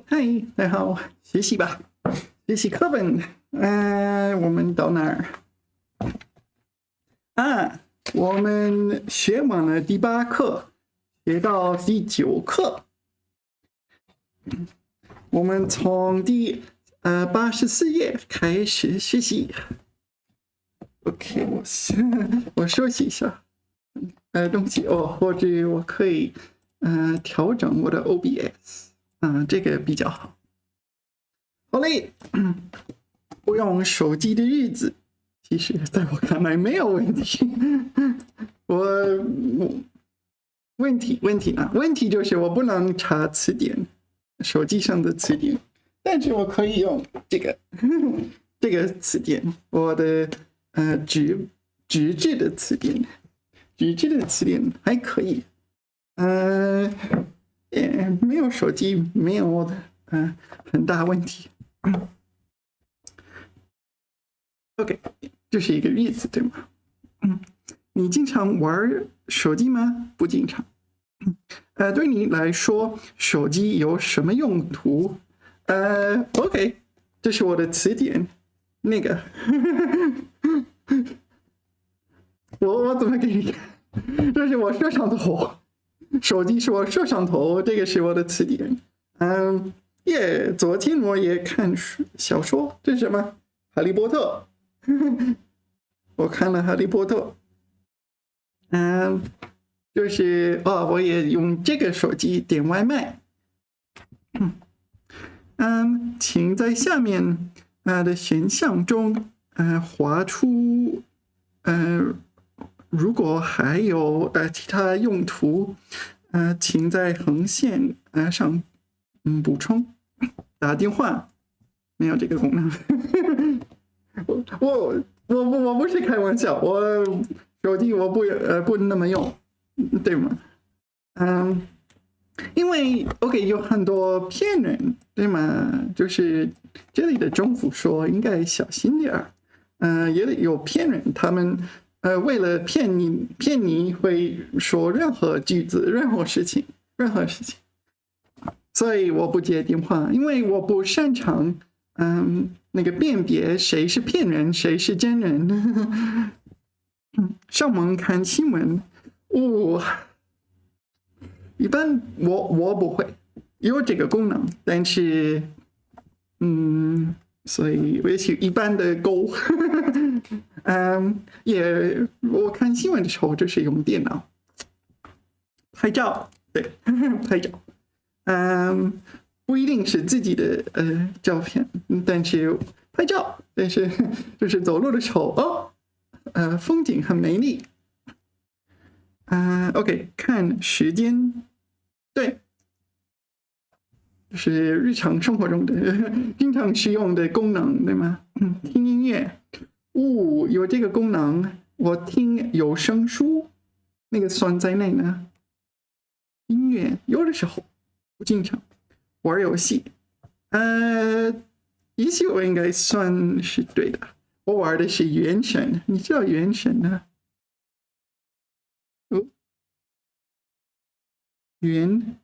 嗨，大家好，学习吧，学习课本。我们到哪儿啊？我们学完了第8课，学到第9课。我们从第84页开始学习。OK， 我休息一下。东西哦，或者我可以调整我的 OBS， 这个比较好。好嘞，不用手机的日子，其实在我看来没有问题。问题呢？问题就是我不能查词典，手机上的词典，但是我可以用这个词典，我的纸质的词典，纸质的词典还可以。没有手机，没有的很大问题。OK， 这是一个例子，对吗？你经常玩手机吗？不经常。对你来说，手机有什么用途？OK， 这是我的词典。那个，我怎么给你看？这是我摄像头，手机是我摄像头，这个是我的词典。昨天我也看小说，这是什么？哈利波特。我看了哈利波特。就是我也用这个手机点外卖。请在下面的选项中划出如果还有其他用途请在横线上补充。打电话没有这个功能。我不是开玩笑，我手机我不那么用，对吗？因为 OK 有很多骗人，对吗？就是这里的政府说应该小心点儿。也有骗人，他们为了骗你会说任何句子、任何事情。所以我不接电话，因为我不擅长那个辨别谁是骗人，谁是真人。上网看新闻，一般我不会有这个功能，但是所以也许一般的够。我看新闻的时候就是用电脑拍照，对，拍照。不一定是自己的照片，但是拍照，但是就是走路的时候风景很美丽。OK， 看时间，对，就是日常生活中的经常使用的功能，对吗？听音乐，有这个功能，我听有声书，那个算在内呢。音乐有的时候不经常。玩游戏，也许我应该算是对的。我玩的是《原神》，你知道《原神》呢？原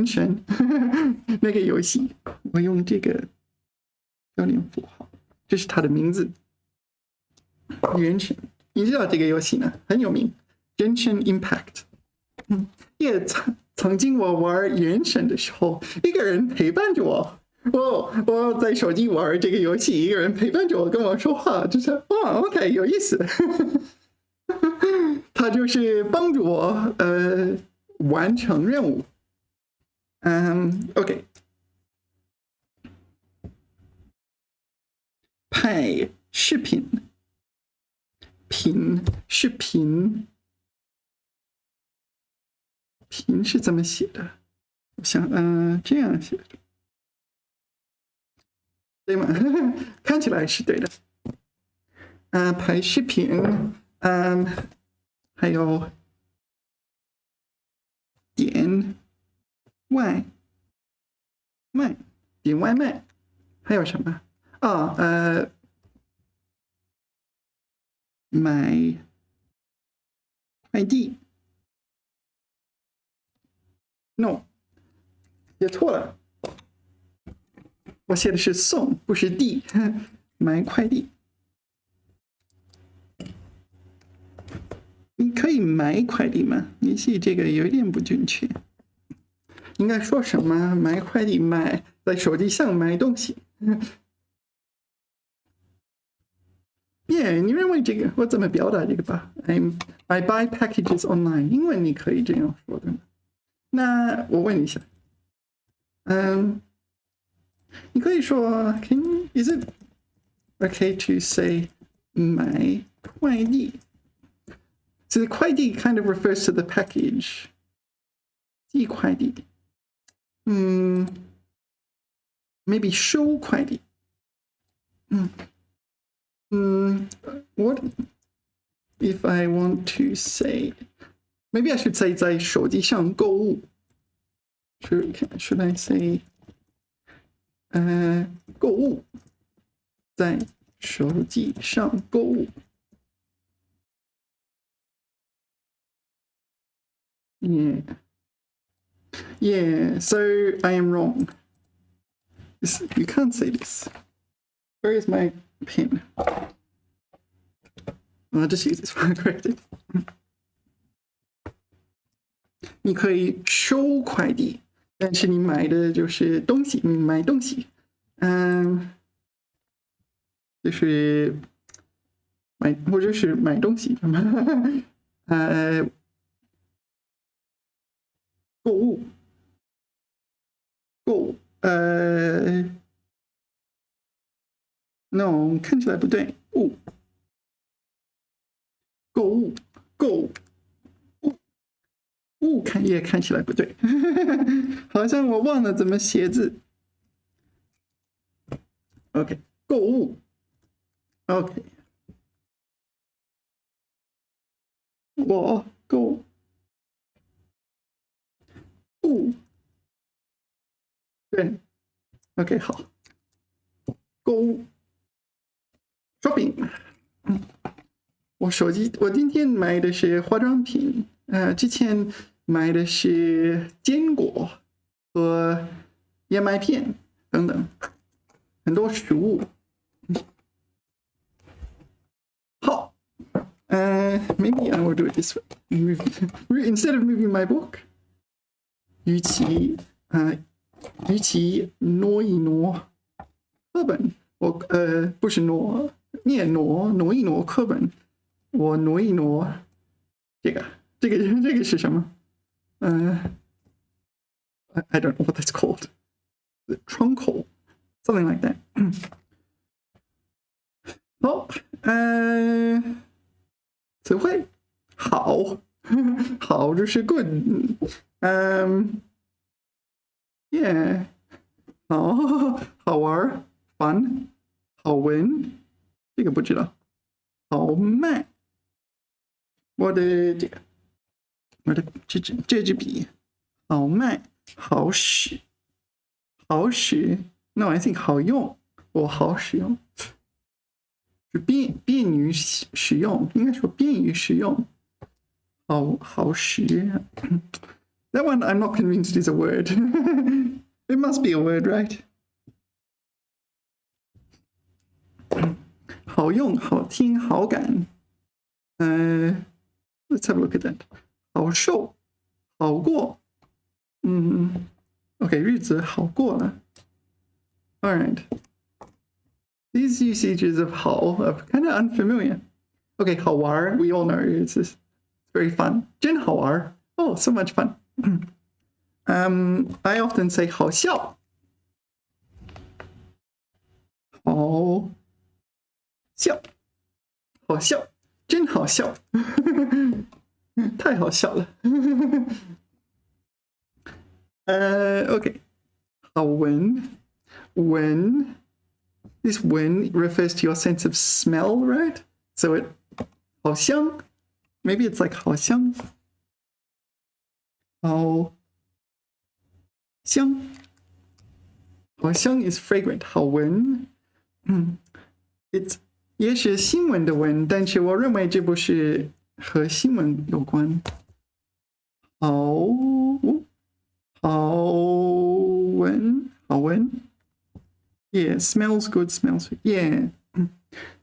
神那个游戏，我用这个标点符号，这是它的名字。原神，你知道这个游戏呢？很有名，《Genshin Impact》。也曾经我玩原神的时候，一个人陪伴着我。我在手机玩这个游戏，一个人陪伴着我跟我说话，就是OK 有意思。他就是帮助我完成任务。OK， 拍视频，视频。频是怎么写的？我想，这样写的，对吗？看起来是对的。拍视频，还有点外卖，还有什么？买快递。No，写错了，我写的是送，不是递，买快递。你可以买快递吗？也许这个有点不准确，应该说什么？买快递，买在手机上买东西。耶，你认为这个我怎么表达这个吧 ？I buy packages online， 英文你可以这样说的。那我问一下，你可以说 is it okay to say 买快递？ So the 快递 kind of refers to the package. 寄快递。maybe 收快递。what if I want to say? Maybe I should say 在手机上购物。Should I say 购物？在手机上购物。Yeah, so I am wrong. You can't say this. Where is my pen? I'll just use this one corrected. 你可以收快递，但是你买的就是东西，你买东西，就是买或者是买东西，购物。no 看起来不对，购物也看起来不对，好像我忘了怎么写字。OK， 购物 OK， 我购物对 OK 好，购物 shopping。我今天买的是化妆品，之前买的是坚果和燕麦片等等，很多食物。好，maybe I will do it this way. Instead of moving my book， 与其挪一挪课本，我不是挪一挪课本。我挪一挪，这个是什么？I don't know what that's called. The trunk hole, something like that. 好，词汇好，好就是 good. Yeah， 好玩 fun， 好闻，这个不知道，好卖。我的这支笔好卖，好使 No, I think 好用，我好使用，是便于使用，应该说便于使用，好使。That one I'm not convinced is a word. It must be a word, right? 好用，好听，好感。Let's have a look at that. 好受，好过。OK， 日子好过了。All right. These usages of 好 are kind of unfamiliar. OK， 好玩 we all know it's very fun. 真好玩 Oh, so much fun. I often say 好笑。好笑，真好笑。太好笑了。OK， 好闻 This 闻 refers to your sense of smell, right? So it 好香 Maybe it's like 好香。好香 is fragrant. 好闻It's 也是新闻的闻，但是我认为这不是和新闻有关。好闻，好闻。Yeah, smells good, smells good. Yeah.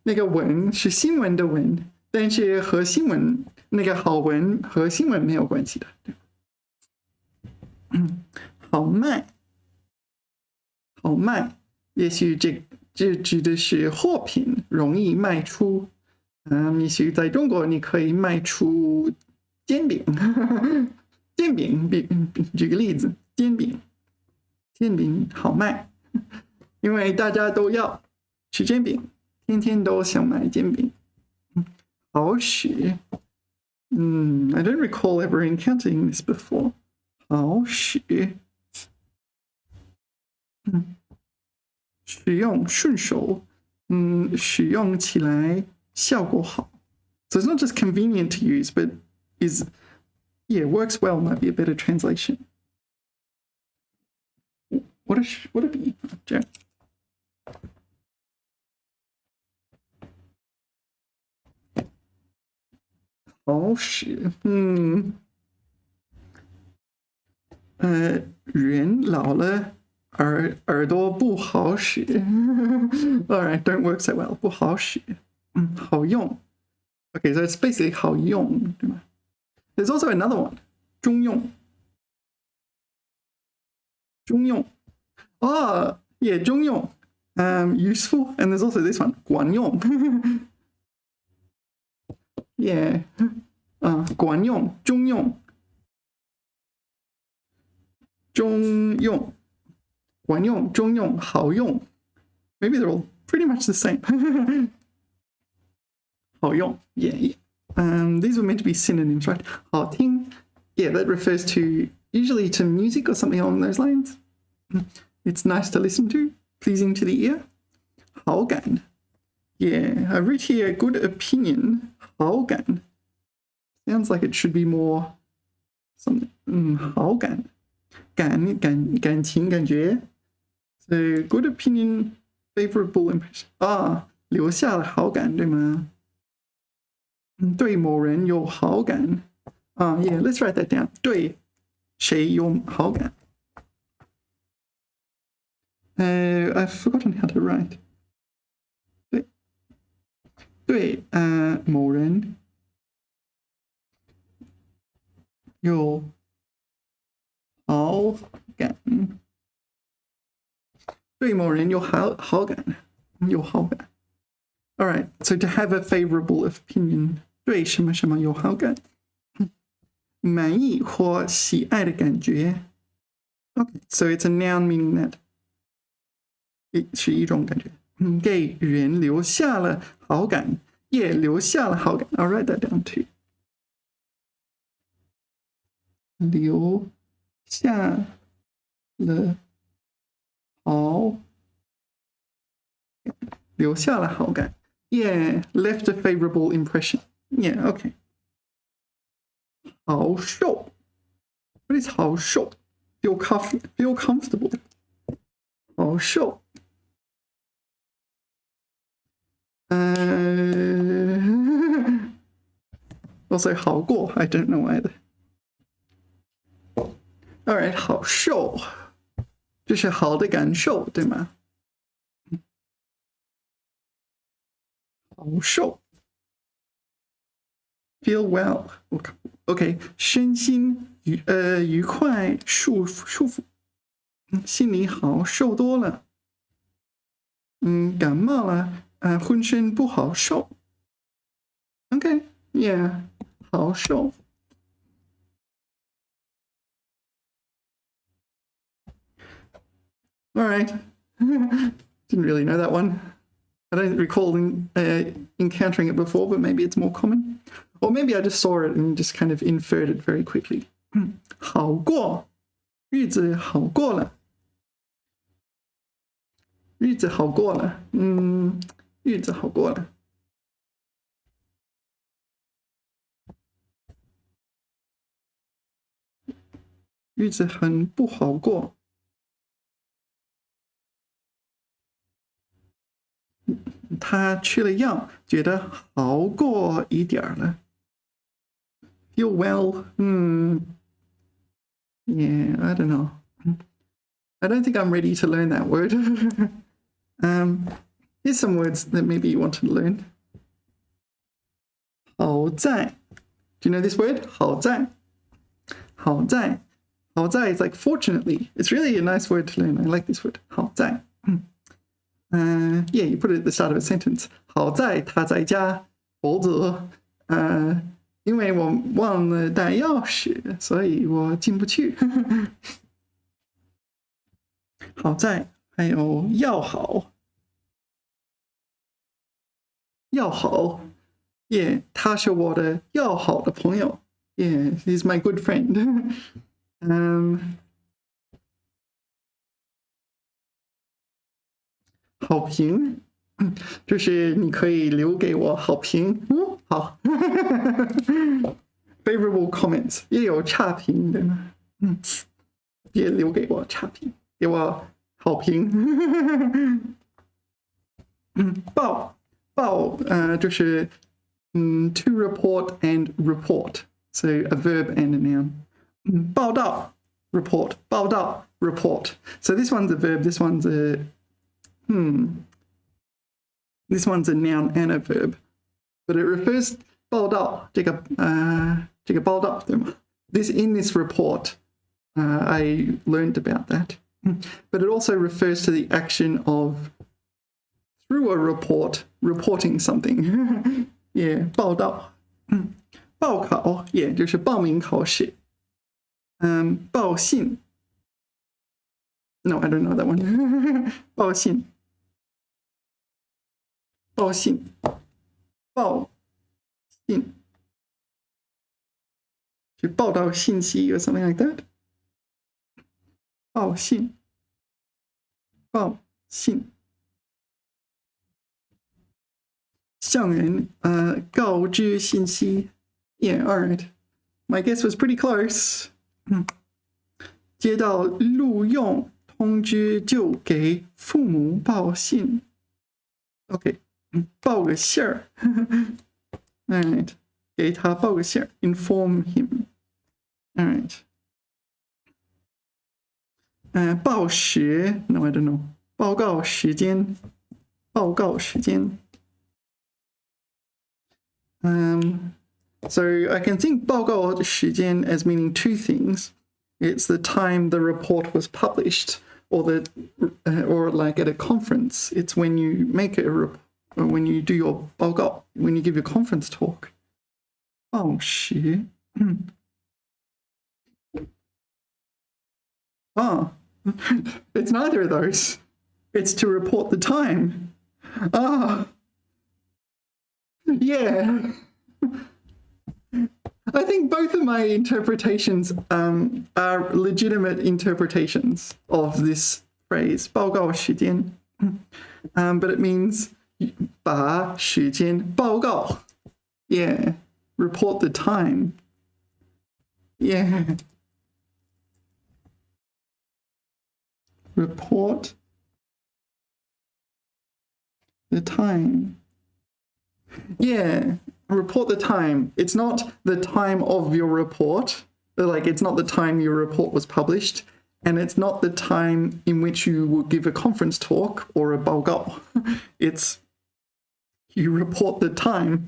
那个闻是新闻的闻，但是和新闻那个好闻和新闻没有关系的。好卖，好卖，也许这指的是货品容易卖出。也许在中国你可以卖出煎饼，煎饼，举个例子，煎饼好卖，因为大家都要吃煎饼，天天都想买煎饼。好使，I don't recall ever encountering this before. 好使，使用顺手，使用起来效果好。So it's not just convenient to use, but works well might be a better translation. What a be? Jack. 好使，人老了耳朵不好使。All right, don't work so well. 不好使，好用。Okay, so it's basically 好用，对吗？ There's also another one, 中用。中用。Yeah, 中用。Useful, and there's also this one, 管用。Yeah, 管用，中用。中用，管用，中用，好用。Maybe they're all pretty much the same. 好用 yeah. These were meant to be synonyms, right? 好听 yeah, that refers to usually to music or something along those lines. It's nice to listen to, pleasing to the ear. 好感 yeah, I read here good opinion. 好感 sounds like it should be more something. 好感感情感觉 so good opinion, favorable impression 留下了好感对吗？对某人有好感yeah, let's write that down. 对谁有好感I've forgotten how to write. 对某人有好感，对某人有好感，有好感。All right, so to have a favorable opinion, 对什么什么有好感，满意或喜爱的感觉。Okay, so it's a noun meaning that 是一种感觉。给人留下了好感，也留下了好感。I'll write that down too. 留下了好，留下了好感。Yeah, left a favorable impression. Yeah, okay. 好受 What is 好受 feel comfortable. 好受also 好过 I don't know either. All right, 好受就是好的感受对吗？好受 feel well. OK, 身心愉快舒服心里好受多了。感冒了浑身不好受。OK, yeah, 好受。All right. Didn't really know that one. I don't recall encountering it before, but maybe it's more common. Or maybe I just saw it and just kind of inferred it very quickly. 好过，日子好过了。日子好过了，日子好过了。日子很不好过。他吃了药，觉得好过一点了。Feel well, yeah, I don't know. I don't think I'm ready to learn that word. Here's some words that maybe you want to learn. 好在. Do you know this word? 好在. 好在. 好在 is like fortunately. It's really a nice word to learn. I like this word. 好在. Yeah, you put it at the start of a sentence. 好在他在家，否则因为我忘了带钥匙，所以我进不去。好在还有要好，要好。Yeah, 他是我的要好的朋友。Yeah, he's my good friend. 好评，就是你可以留给我好评。好。Favorable comments 也有差评的呢。别留给我差评，给我好评。报就是to report and report, so a verb and a noun. 报道 report, 报道 report. So this one's a verb, this one's a noun and a verb, but it refers 报道这个报道对吗？ in this report, I learned about that, but it also refers to the action of through a report reporting something. Yeah, 报道，报考 yeah 就是报名考试。报信 No, I don't know that one. 报信，报信，报信，就报道信息 or something like that. 报信，报信。向人告知信息。Yeah, all right. My guess was pretty close. 接到录用通知就给父母报信。OK, 报个信儿。All right, 给他报个信儿。Inform him. All right. 报时 No, I don't know. 报告时间。报告时间。So I can think 报告时间 as meaning two things. It's the time the report was published, or like at a conference. It's when you make or when you do your 报告, when you give your conference talk. 报时 it's neither of those. It's to report the time. Yeah. I think both of my interpretations are legitimate interpretations of this phrase, 报告时间. But it means 把时间报告. Yeah, report the time. Yeah. Report the time. Yeah, report the time. It's not the time of your report. Like, it's not the time your report was published. And it's not the time in which you will give a conference talk or a 报告. It's you report the time.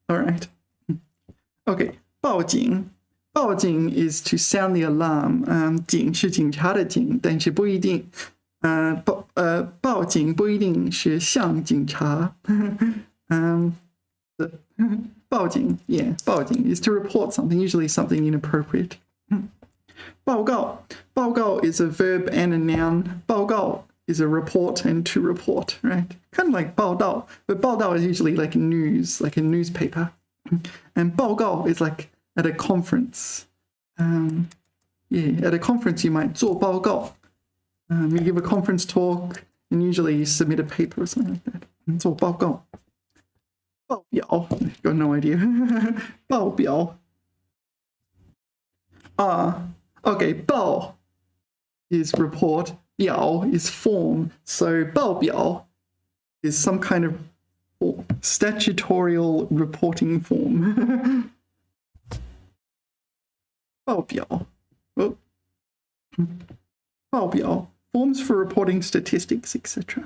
All right. Okay, 报警. 报警 is to sound the alarm. 警是警察的警，但是不一定。报警不一定是向警察。报警 yeah, 报警 is to report something, usually something inappropriate. 报告 is a verb and a noun. 报告 is a report and to report, right? Kind of like 报道, but 报道 is usually like news, like a newspaper. And 报告 is like at a conference. Yeah, at a conference you might 做报告. You give a conference talk, and usually you submit a paper or something like that. 做报告。报表 got no idea. 报表。Okay, 报 is report, 表 is form. So 报表 is some kind of statutorial reporting form. 报表。报表 forms for reporting statistics, etc.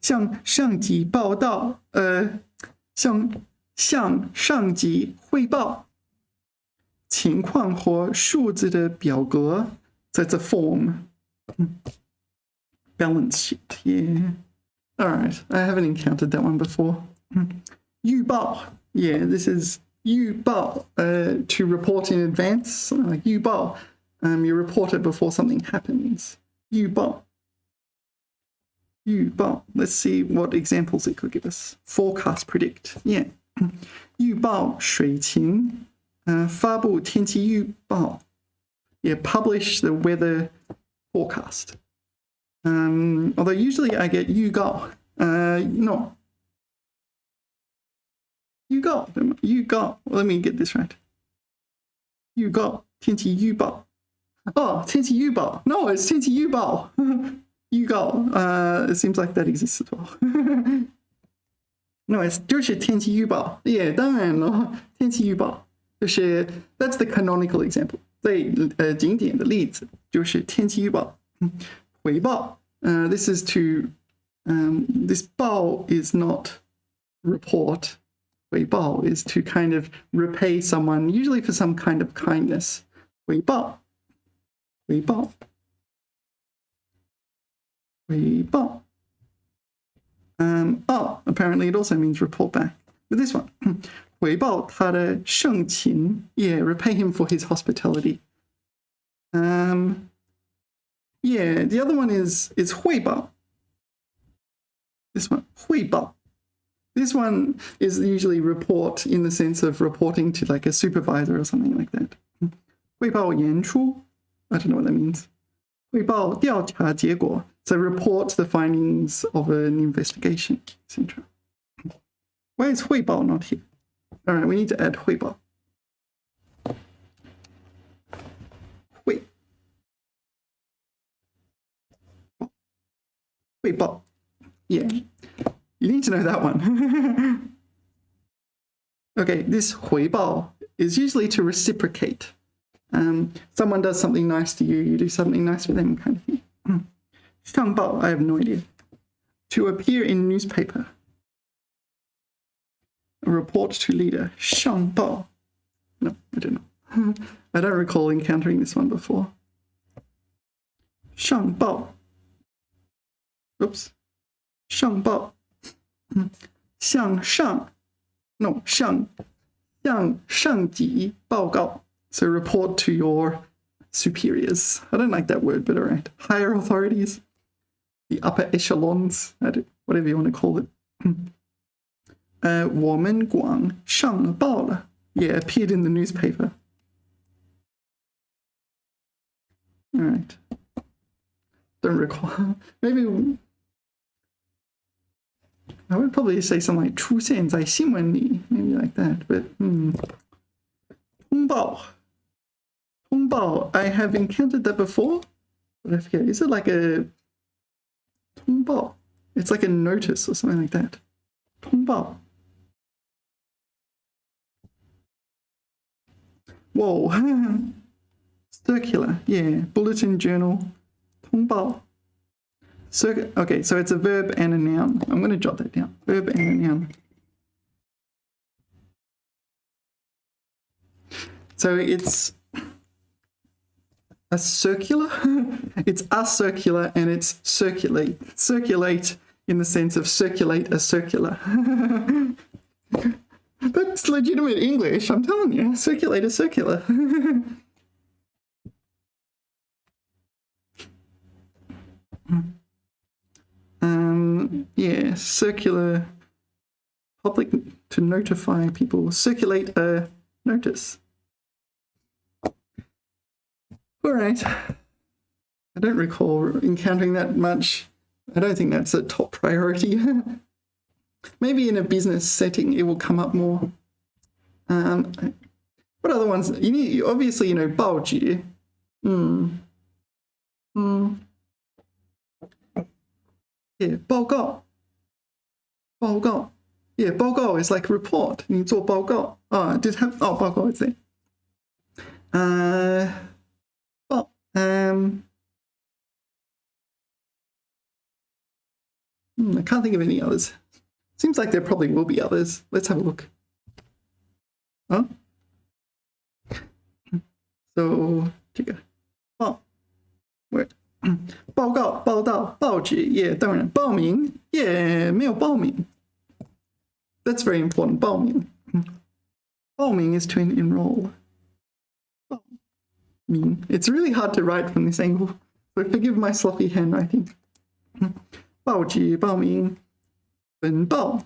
向上级报道，向上级汇报情况或数字的表格 that's a form. Balance sheet, yeah. All right, I haven't encountered that one before. 预报, yeah, this is 预报, to report in advance. Like 预报, you report it before something happens. 预报. Let's see what examples it could give us. Forecast, predict, yeah. 预报水情, 发布天气预报. Yeah, publish the weather forecast. Although usually I get 预告, no. 预告, let me get this right. 预告, 天气预报. Oh, 天气预报. No, it's 天气预报. 预告, it seems like that exists as well. No, it's 就是天气预报. Yeah, 当然了，天气预报就是 that's the canonical example. 最经典的例子就是天气预报。回报, this is to this 报 is not report. 回报 is to kind of repay someone, usually for some kind of kindness. 回报 apparently it also means report back. But this one, 回报他的盛情, yeah, repay him for his hospitality. Yeah, the other one is 汇报. This one, 汇报. This one is usually report in the sense of reporting to like a supervisor or something like that. 汇报演出, I don't know what that means. 汇报调查结果, so report the findings of an investigation, etc. Why is 汇报 not here? All right, we need to add 汇报. 汇报. Yeah, you need to know that one. Okay, this 回报 is usually to reciprocate. Someone does something nice to you, you do something nice for them, kind of thing. 上报, I have no idea. To appear in newspaper. A report to leader. 上报. No, I don't know. I don't recall encountering this one before. 上报. Oops. 上报. 向上. No, 向上级报告. So report to your superiors. I don't like that word, but all right. Higher authorities. The upper echelons. Whatever you want to call it. 我们广上报了. Yeah, appeared in the newspaper. All right. Don't recall. Maybe I would probably say something like 出现在新闻里, maybe like that. But 通报, I have encountered that before, but I forget. Is it like a 通报? It's like a notice or something like that. 通报. Whoa. Circular, yeah. Bulletin journal. 通报. Okay, so it's a verb and a noun. I'm going to jot that down. Verb and a noun. So it's a circular. It's a circular and it's circulate. Circulate in the sense of circulate a circular. That's legitimate English, I'm telling you. Circulate a circular. Yeah, circular, public to notify people, circulate a notice. All right. I don't recall encountering that much. I don't think that's a top priority. Maybe in a business setting, it will come up more. What other ones? You need, obviously, you know, 报纸. Yeah, 报告. 报告. Yeah, 报告 is like report. 你做报告. Did have 报告 is there. I can't think of any others. Seems like there probably will be others. Let's have a look. Huh? So 这个报 word 报告报道报纸 yeah 当然报名 yeah 没有报名 that's very important 报名报名 is to enroll 报名 it's really hard to write from this angle so forgive my sloppy handwriting 报纸报名本报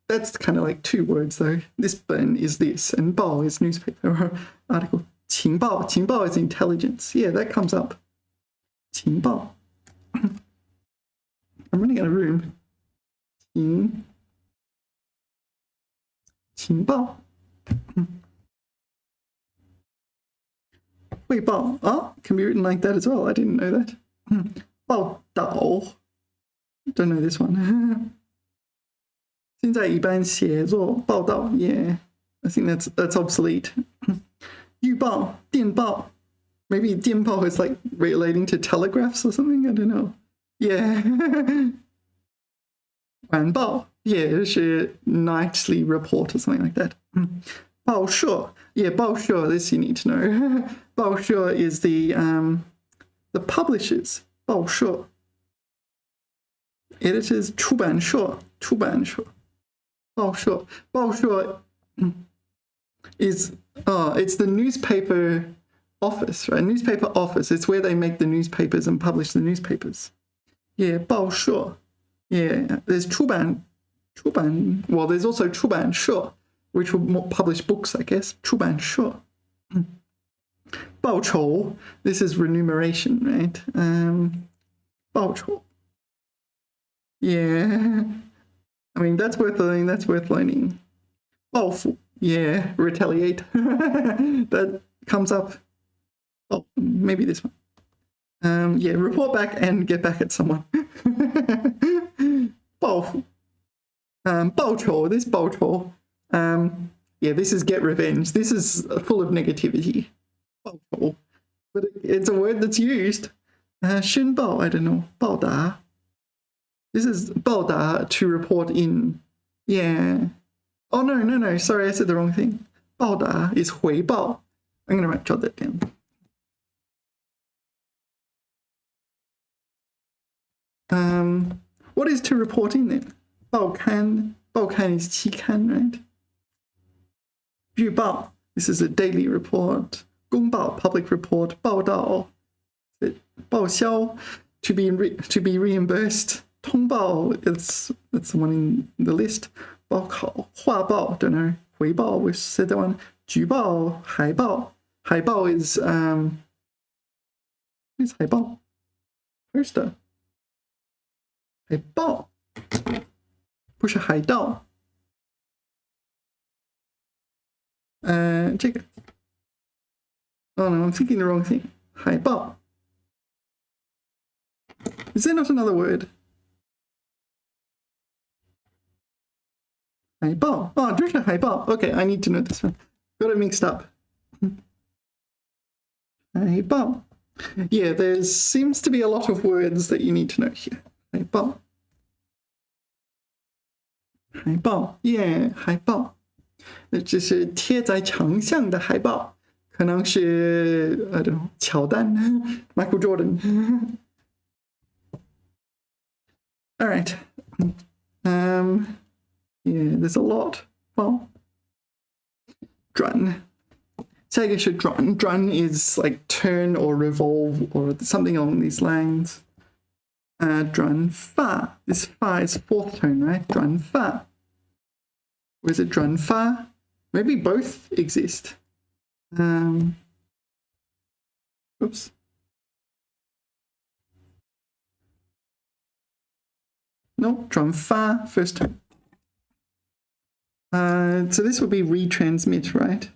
that's kind of like two words though. This bun is this, and bao is newspaper or article. 情报 is intelligence. Yeah, that comes up. 情报 I'm running out of room. 情报汇报 can be written like that as well. I didn't know that. 报道 don't know this one. 现在一般写作报道 yeah I think that's obsolete 预报电报 maybe 电报 is like relating to telegraphs or something I don't know yeah 晚报 yeah 是 nightly report or something like that 报社 yeah 报社 this you need to know 报社 is the publishers 报社 editors 出版社 报社 is it's the newspaper office, right? Newspaper office. It's where they make the newspapers and publish the newspapers. Yeah, 报社 yeah, there's 出版 well, there's also 出版社 which will publish books, I guess. 出版社 报酬 this is remuneration, right? 报酬 yeah I mean, that's worth learning. 报复 yeah, retaliate. That comes up. Oh, maybe this one. Yeah, report back and get back at someone. 报复 报酬 this 报酬 yeah, this is get revenge. This is full of negativity. 报酬 but it's a word that's used. 宣报 I don't know. 报答 this is 报答 to report in. Yeah. Oh, no. Sorry, I said the wrong thing. 报答 is 回报. I'm going to jot that down. What is to report in then? 报刊 is 期刊, right? 日报 this is a daily report. 公报 public report. 报道 报销 to be reimbursed. 通报 that's the one in the list. 报考 画报 don't know. 回报 we said that one. 举报 海报 海报 is what is 海报 poster 海报不是海盗这个 oh no I'm thinking the wrong thing 海报 is there not another word 海报 oh 这是海报 okay I need to know this one got it mixed up 海报 yeah there seems to be a lot of words that you need to know here 海报海报 yeah 海报那这是贴在墙上的海报可能是 I don't know 乔丹 Michael Jordan all right yeah there's a lot 报转下一个是转转 is like turn or revolve or something along these lines 转发 this 发 is fourth tone right 转发 or is it 转发 maybe both exist oops no 转发 first tone so this would be retransmit right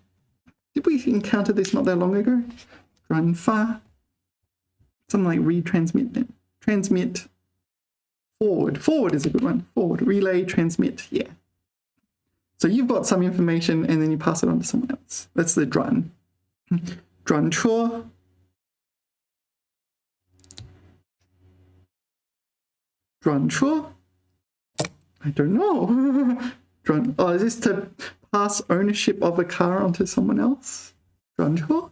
did we encounter this not that long ago 转发 something like retransmit transmit forward is a good one forward relay transmit yeah so you've got some information and then you pass it on to someone else that's the 转转车转车 I don't know. Is this to pass ownership of a car onto someone else? 转车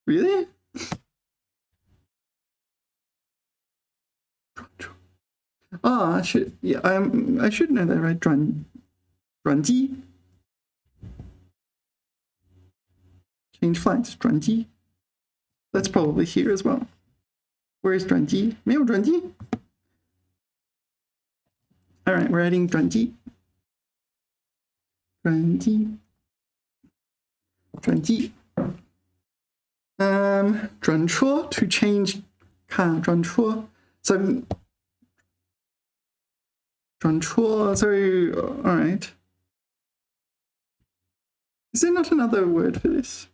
Really? I should know that, right? 转机 Change flights 转机 That's probably here as well. Where is 转机 没有转机 All right, we're adding 转机 转机 转车 to change car 转车 So 转车 so all right. Is there not another word for this?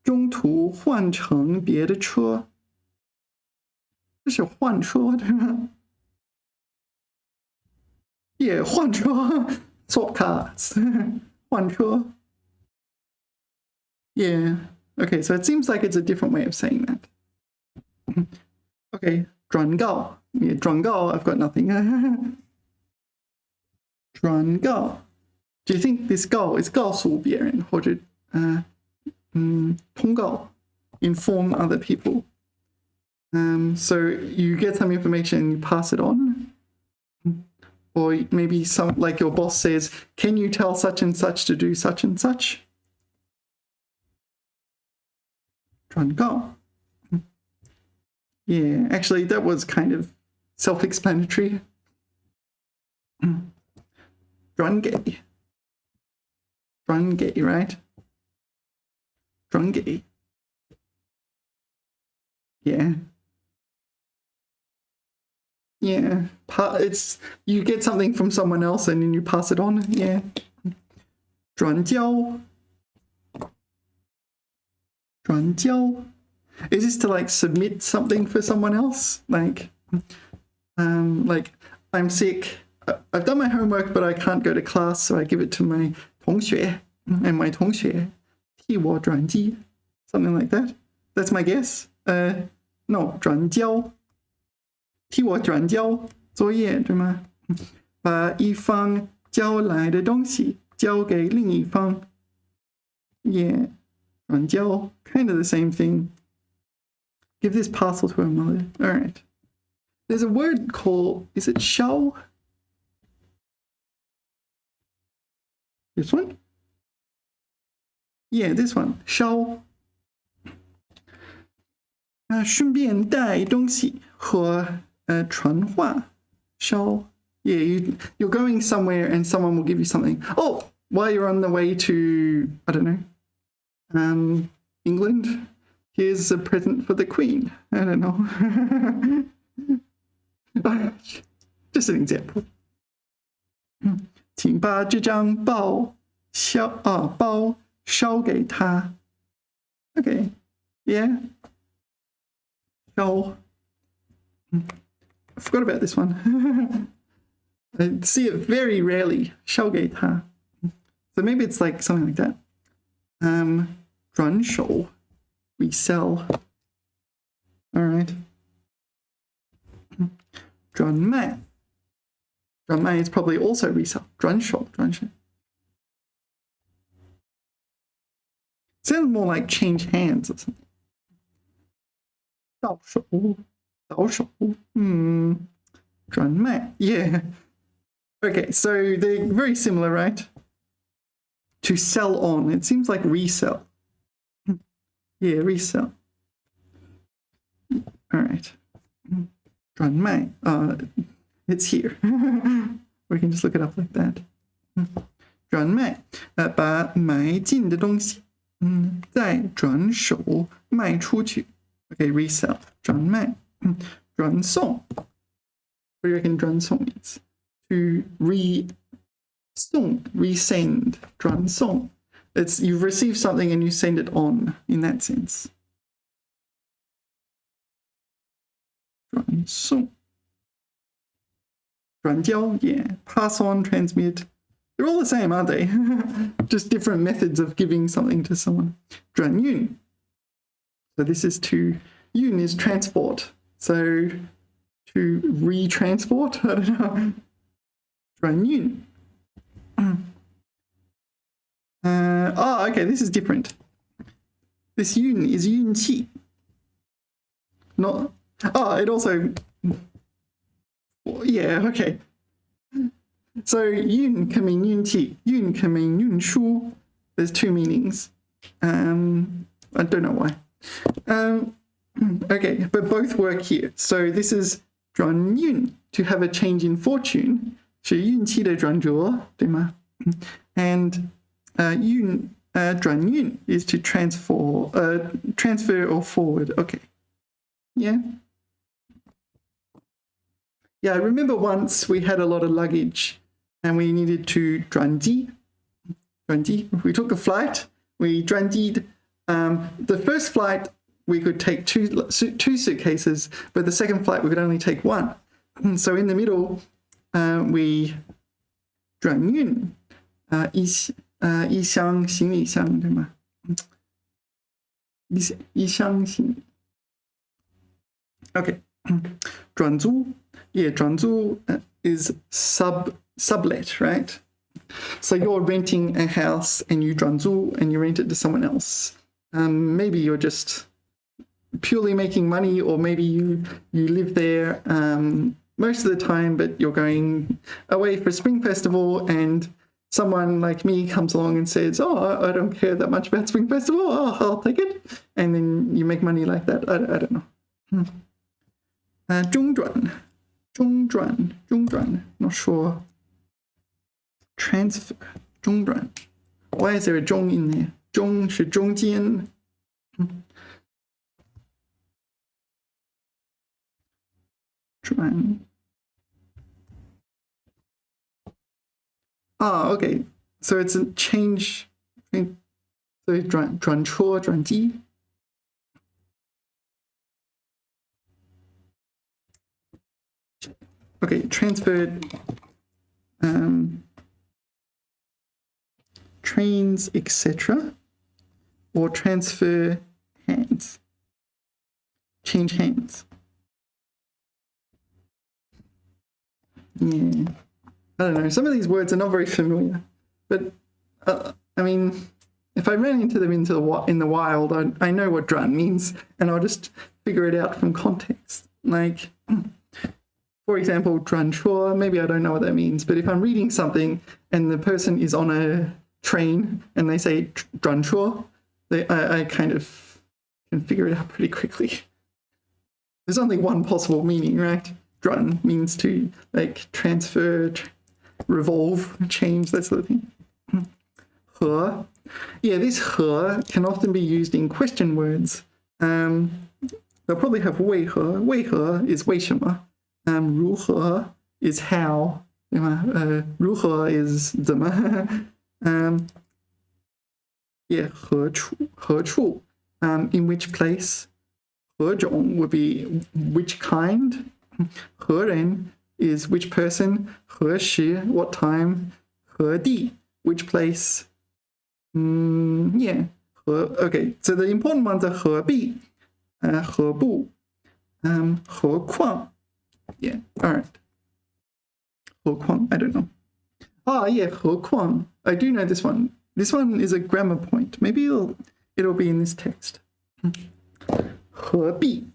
中途换乘别的车这是换车对吗 Yeah, 换车 Swap cars 换车 Yeah. Okay, so it seems like it's a different way of saying that. Okay, 转告 Yeah, 转告 I've got nothing. 转告 Do you think this 告 is 告诉别人或者通告 inform other people? So you get some information and you pass it on. Or maybe some like your boss says, can you tell such and such to do such and such? 转告 Yeah, actually that was kind of self-explanatory. 转给 right? 转给 Yeah. Yeah, it's you get something from someone else and then you pass it on. Yeah. 转交 Is this to like submit something for someone else? Like I'm sick. I've done my homework, but I can't go to class, so I give it to my 同学 and my 同学替我转寄 something like that. That's my guess. No, 转交替我转交作业对吗？把一方交来的东西交给另一方 Yeah, 转交 kind of the same thing. Give this parcel to her mother. All right. There's a word called, is it 捎? This one? Yeah, this one. 捎顺便带东西和传话 捎 Yeah, you're going somewhere and someone will give you something. Oh, while you're on the way to, I don't know, England, here's a present for the Queen. I don't know. Just an example. 请把这张包烧给他 Okay, yeah. 烧 I forgot about this one. I see it very rarely. 烧给他 So maybe it's like something like that. 转手 resell. All right. 转卖 is probably also resell. 转手 Sounds more like change hands or something. 到手 转卖 Yeah. Okay, so they're very similar, right? To sell on. It seems like resell. Yeah, resell. All right. 转卖 it's here. We can just look it up like that. 转卖把买进的东西再转手卖出去 Okay, resell. 转卖转送 What do you reckon 转送 means? To resend 转送 It's you've received something and you send it on in that sense. 转送转交 Yeah, pass on, transmit. They're all the same, aren't they? Just different methods of giving something to someone. 转运 So this is to Yun is transport. So to re-transport, I don't know. 转运. Okay, this is different. This yun is yun qi. Not. It also. Yeah. Okay. So yun can mean yun qi. Yun can mean yun shu. There's two meanings. I don't know why. Okay, but both work here. So this is 转运 to have a change in fortune. 是运气的转折，对吗？ And 转运 is to transfer or forward. Okay. Yeah. Yeah, I remember once we had a lot of luggage and we needed to 转机. We took a flight, we 转机. The first flight we could take two suitcases, but the second flight we could only take one. So in the middle, we 转运一箱行李箱，对吗？一箱行李。Okay. 转租 Yeah, 转租 is sublet, right? So you're renting a house and you 转租 and you rent it to someone else. Maybe you're just purely making money, or maybe you live there most of the time, but you're going away for a spring festival and someone like me comes along and says, I don't care that much about spring festival, I'll take it. And then you make money like that. I don't know. 中转 not sure. Transfer 中转 Why is there a 中 in there? 中是中间 转 okay. So it's a change. So 转车转机 Okay, transferred trains, etc. Or transfer hands. Change hands. Yeah. I don't know. Some of these words are not very familiar. But, I mean, if I ran into them in the wild, I know what 转 means, and I'll just figure it out from context. Like, for example, 转车, maybe I don't know what that means, but if I'm reading something and the person is on a train and they say 转车, I kind of can figure it out pretty quickly. There's only one possible meaning, right? 转 means to like transfer, revolve, change, that sort of thing. 和, yeah, this 和 can often be used in question words. They'll probably have 为何. 为何 is 为什么. 如何 is how. 如何 is 怎么. Yeah, 何处 in which place. 何种 would be which kind. 何人 is which person. 何时 what time. 何地 which place. Yeah. Okay, so the important ones are 何必, 何不, 何况. Yeah, all right. 何况, I don't know. Yeah, 何况. I do know this one. This one is a grammar point. Maybe it'll be in this text. 何必.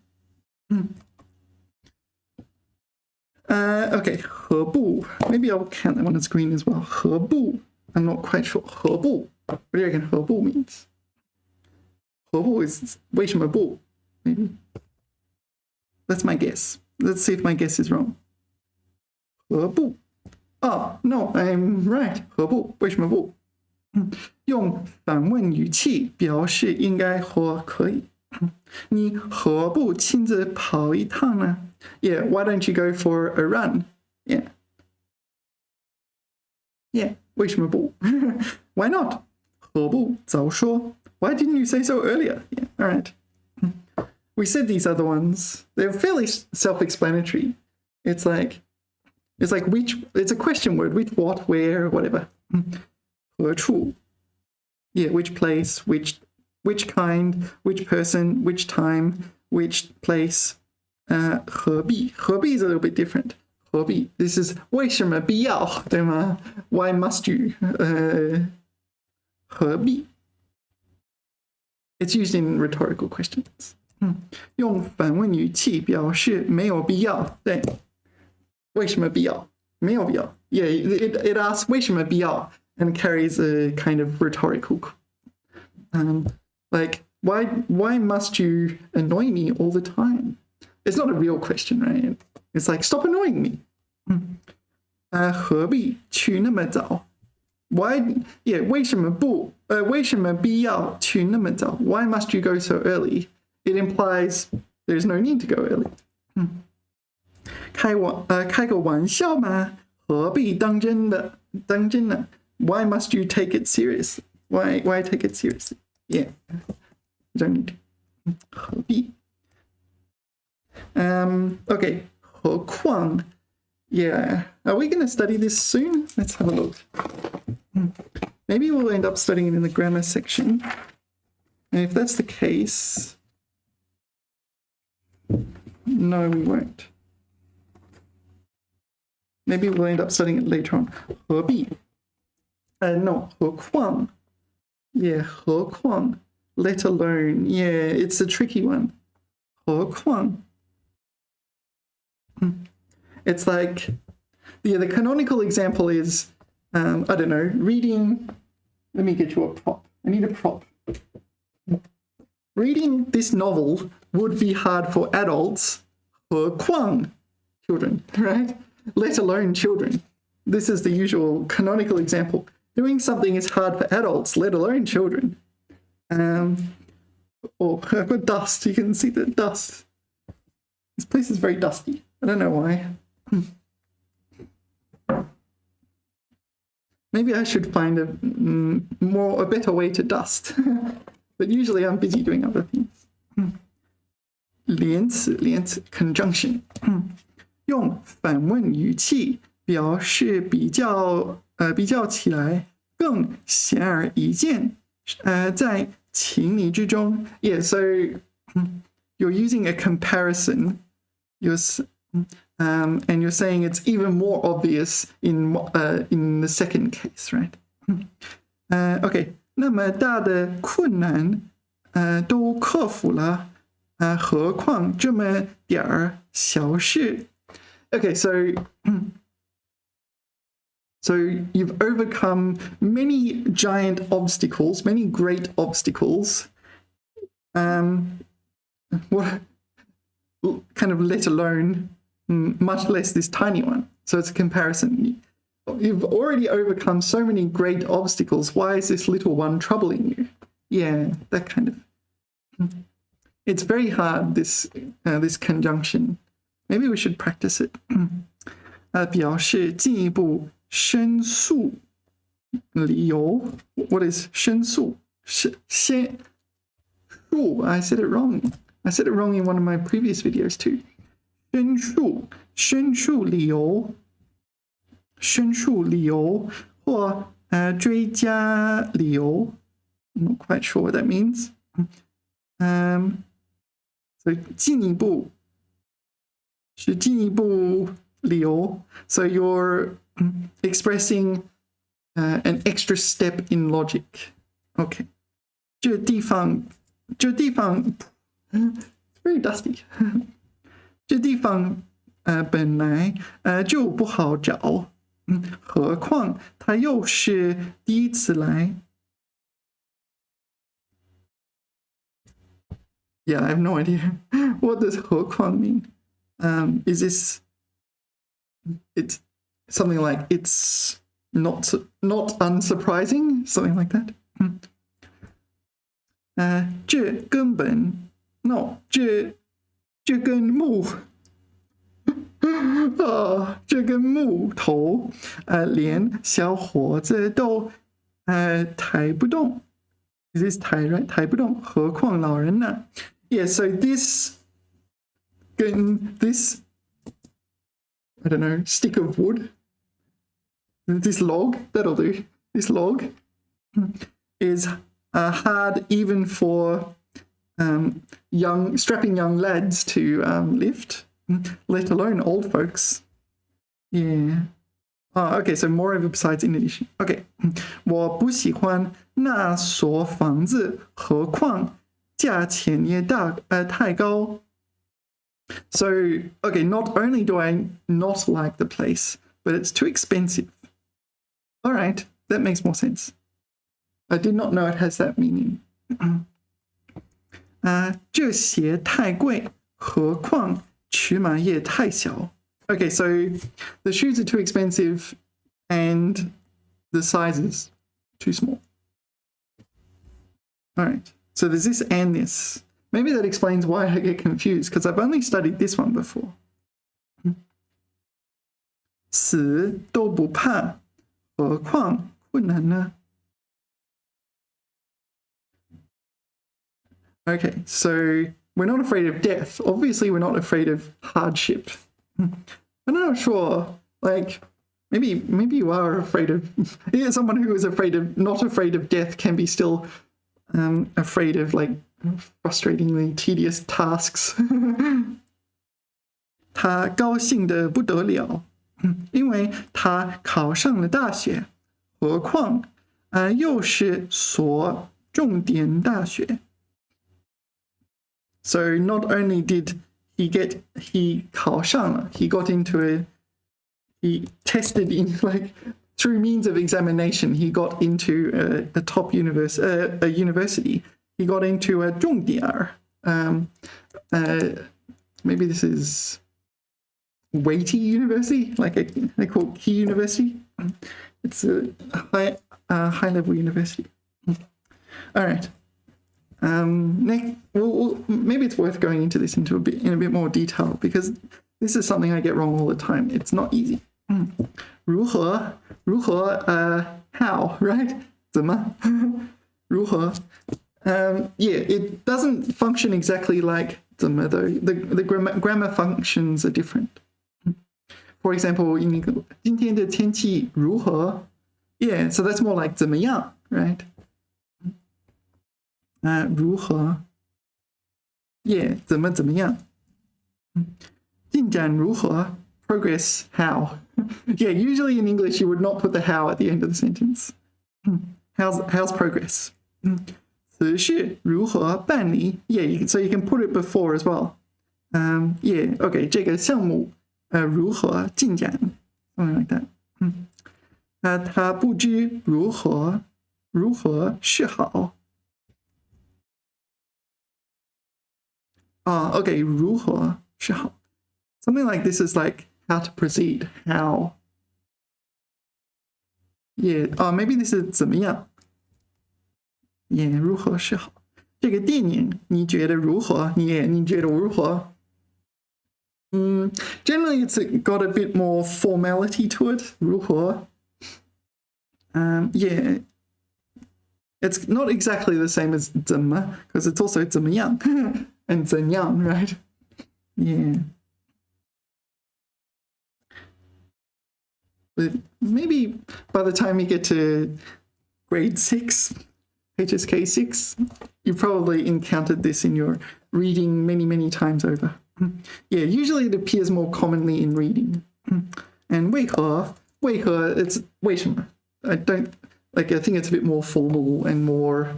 Okay, 何不. Maybe I'll count that one as green as well. 何不. I'm not quite sure. 何不. What do you reckon 何不 means? 何不 is 为什么不? Maybe. That's my guess. Let's see if my guess is wrong. 何不? No, I'm right. 何不? 为什么不? 用反问语气表示应该或可以。你何不亲自跑一趟呢? Yeah, why don't you go for a run? Yeah. Yeah, 为什么不? Why not? 何不早说? Why didn't you say so earlier? Yeah, all right. We said these other ones. They're fairly self-explanatory. It's like which, it's a question word, which, what, where, whatever. 何处? Yeah, which place, which kind, which person, which time, which place 何必 is a little bit different. 何必 this is 为什么必要对吗 Why must you 何必 It's used in rhetorical questions. 用反问语气表示没有必要对为什么必要没有必要 Yeah, it asks 为什么必要 and carries a kind of rhetorical like why must you annoy me all the time? It's not a real question, right? It's like stop annoying me. 何必去那么早 Why? Yeah, 为什么必要去那么早 Why must you go so early? It implies there's no need to go early. 开个玩笑吗何必当真呢 Why must you take it seriously? Why take it seriously? Yeah, you don't need to. 何必 Okay, 何况 Yeah, are we going to study this soon? Let's have a look. Maybe we'll end up studying it in the grammar section. And if that's the case, no, we won't. Maybe we'll end up studying it later on. 何必 No, 何况 Yeah, 何况 let alone. Yeah, it's a tricky one. 何况 It's like, yeah, the canonical example is, I don't know, reading, let me get you a prop. I need a prop. Reading this novel would be hard for adults, 何况 children, right? Let alone children. This is the usual canonical example. Doing something is hard for adults, let alone children. Oh, I've got dust. You can see the dust. This place is very dusty. I don't know why. Maybe I should find a better way to dust. But usually I'm busy doing other things. 连词 conjunction 用反问语气表示比较起来更显而易见在情理之中 Yeah, so you're using a comparison. And you're saying it's even more obvious in the second case, right? Okay, 那么大的困难都克服了何况这么点儿小事 Okay, so you've overcome many giant obstacles, many great obstacles. What kind of let alone much less this tiny one. So it's a comparison. You've already overcome so many great obstacles. Why is this little one troubling you? Yeah, that kind of. It's very hard, this conjunction. Maybe we should practice it. 表示进一步申诉理由 What is 申诉 I said it wrong. I said it wrong in one of my previous videos too. 申诉理由或追加理由 I'm not quite sure what that means. So 进一步是进一步理由 So you're expressing an extra step in logic. Okay. 这地方 It's very dusty. 这地方本来就不好找何况他又是第一次来 Yeah, I have no idea. What does 何况 mean? Is this it's something like it's not unsurprising? Something like that? 这根本 No, 这根木这根木头连小伙子都抬不动 Is this 抬 right? 抬不动何况老人呢 Yeah, so this I don't know, stick of wood This log, that'll do This log is hard even for strapping young lads to lift, let alone old folks. Yeah. Oh, okay, so moreover besides in addition. Okay. 我不喜欢那所房子，何况价钱也太高。So, okay, not only do I not like the place, but it's too expensive. All right, that makes more sense. I did not know it has that meaning. 这鞋太贵，何况尺码也太小。Okay, so the shoes are too expensive and the size is too small. All right, so there's this and this. Maybe that explains why I get confused, because I've only studied this one before. 死都不怕，何况困难呢? Okay, so we're not afraid of death. Obviously, we're not afraid of hardship. I'm not sure. Like, maybe you are afraid of. Yeah, someone who is not afraid of death can be still afraid of like frustratingly tedious tasks. 他高兴得不得了，因为他考上了大学，何况又是所重点大学。So not only did he 考上了, he tested in like through means of examination, he got into a top a university. He got into a 重点. Maybe this is weighty university, like they call key university. It's a high level university. All right. Next, maybe it's worth going into this in a bit more detail, because this is something I get wrong all the time. It's not easy. 如何 how, right? 怎么如何 yeah, it doesn't function exactly like 怎么 though. The grammar functions are different. For example, 今天的天气如何 Yeah, so that's more like 怎么样 right? 如何 Yeah, 怎么样 进展如何 Progress how Yeah, usually in English you would not put the how at the end of the sentence. How's progress? 此事如何办理 Yeah, so you can put it before as well. Yeah, okay, 这个项目如何进展 Something like that. 他不知如何是好 Okay, 如何是好 Something like this is like how to proceed, how. Yeah, maybe this is 怎么样 Yeah, 如何是好这个电影你觉得如何 Yeah, 你觉得如何 Generally it's got a bit more formality to it, 如何 Yeah, it's not exactly the same as 怎么 because it's also 怎么样 and 怎样 right? Yeah. But maybe by the time you get to grade 6, HSK6, you probably encountered this in your reading many times over. Yeah, usually it appears more commonly in reading. And 为何 it's 为什么 I think it's a bit more formal and more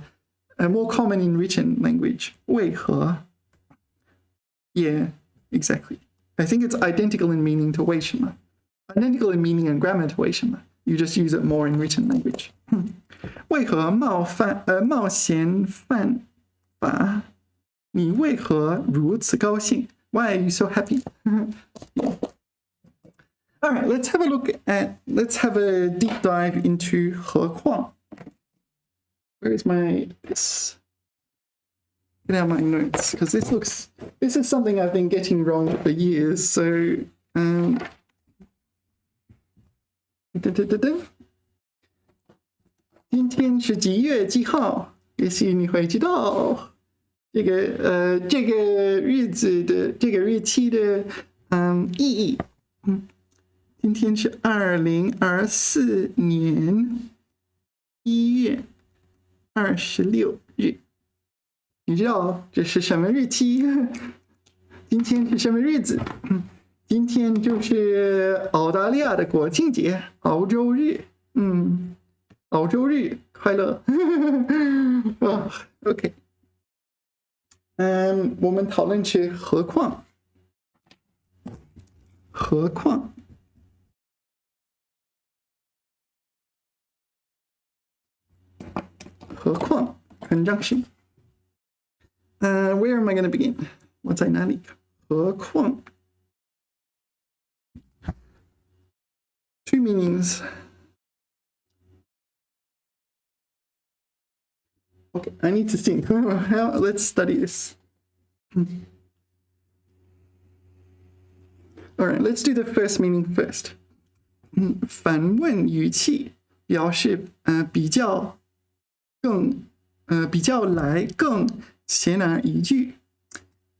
common in written language. 为何 Yeah, exactly. I think it's identical in meaning to 为什么 Identical in meaning and grammar to 为什么 You just use it more in written language. 为何冒险犯法你为何如此高兴 Why are you so happy? Yeah. All right, let's have a deep dive into 何况 Where is this? Get out my notes, because this is something I've been getting wrong for years. So, 今天是几月几号？也许你会知道这个日子的这个日期的意义。今天是2024年1月26日。你知道这是什么日期？今天是什么日子？今天就是澳大利亚的国庆节，澳洲日。澳洲日快乐。OK。我们讨论是何况。何况。何况 conjunction. Where am I going to begin? 我在哪里？何况 two meanings. Okay, I need to think. Let's study this. All right, let's do the first meaning first. 反问语气表示比较更比较来更显而易见。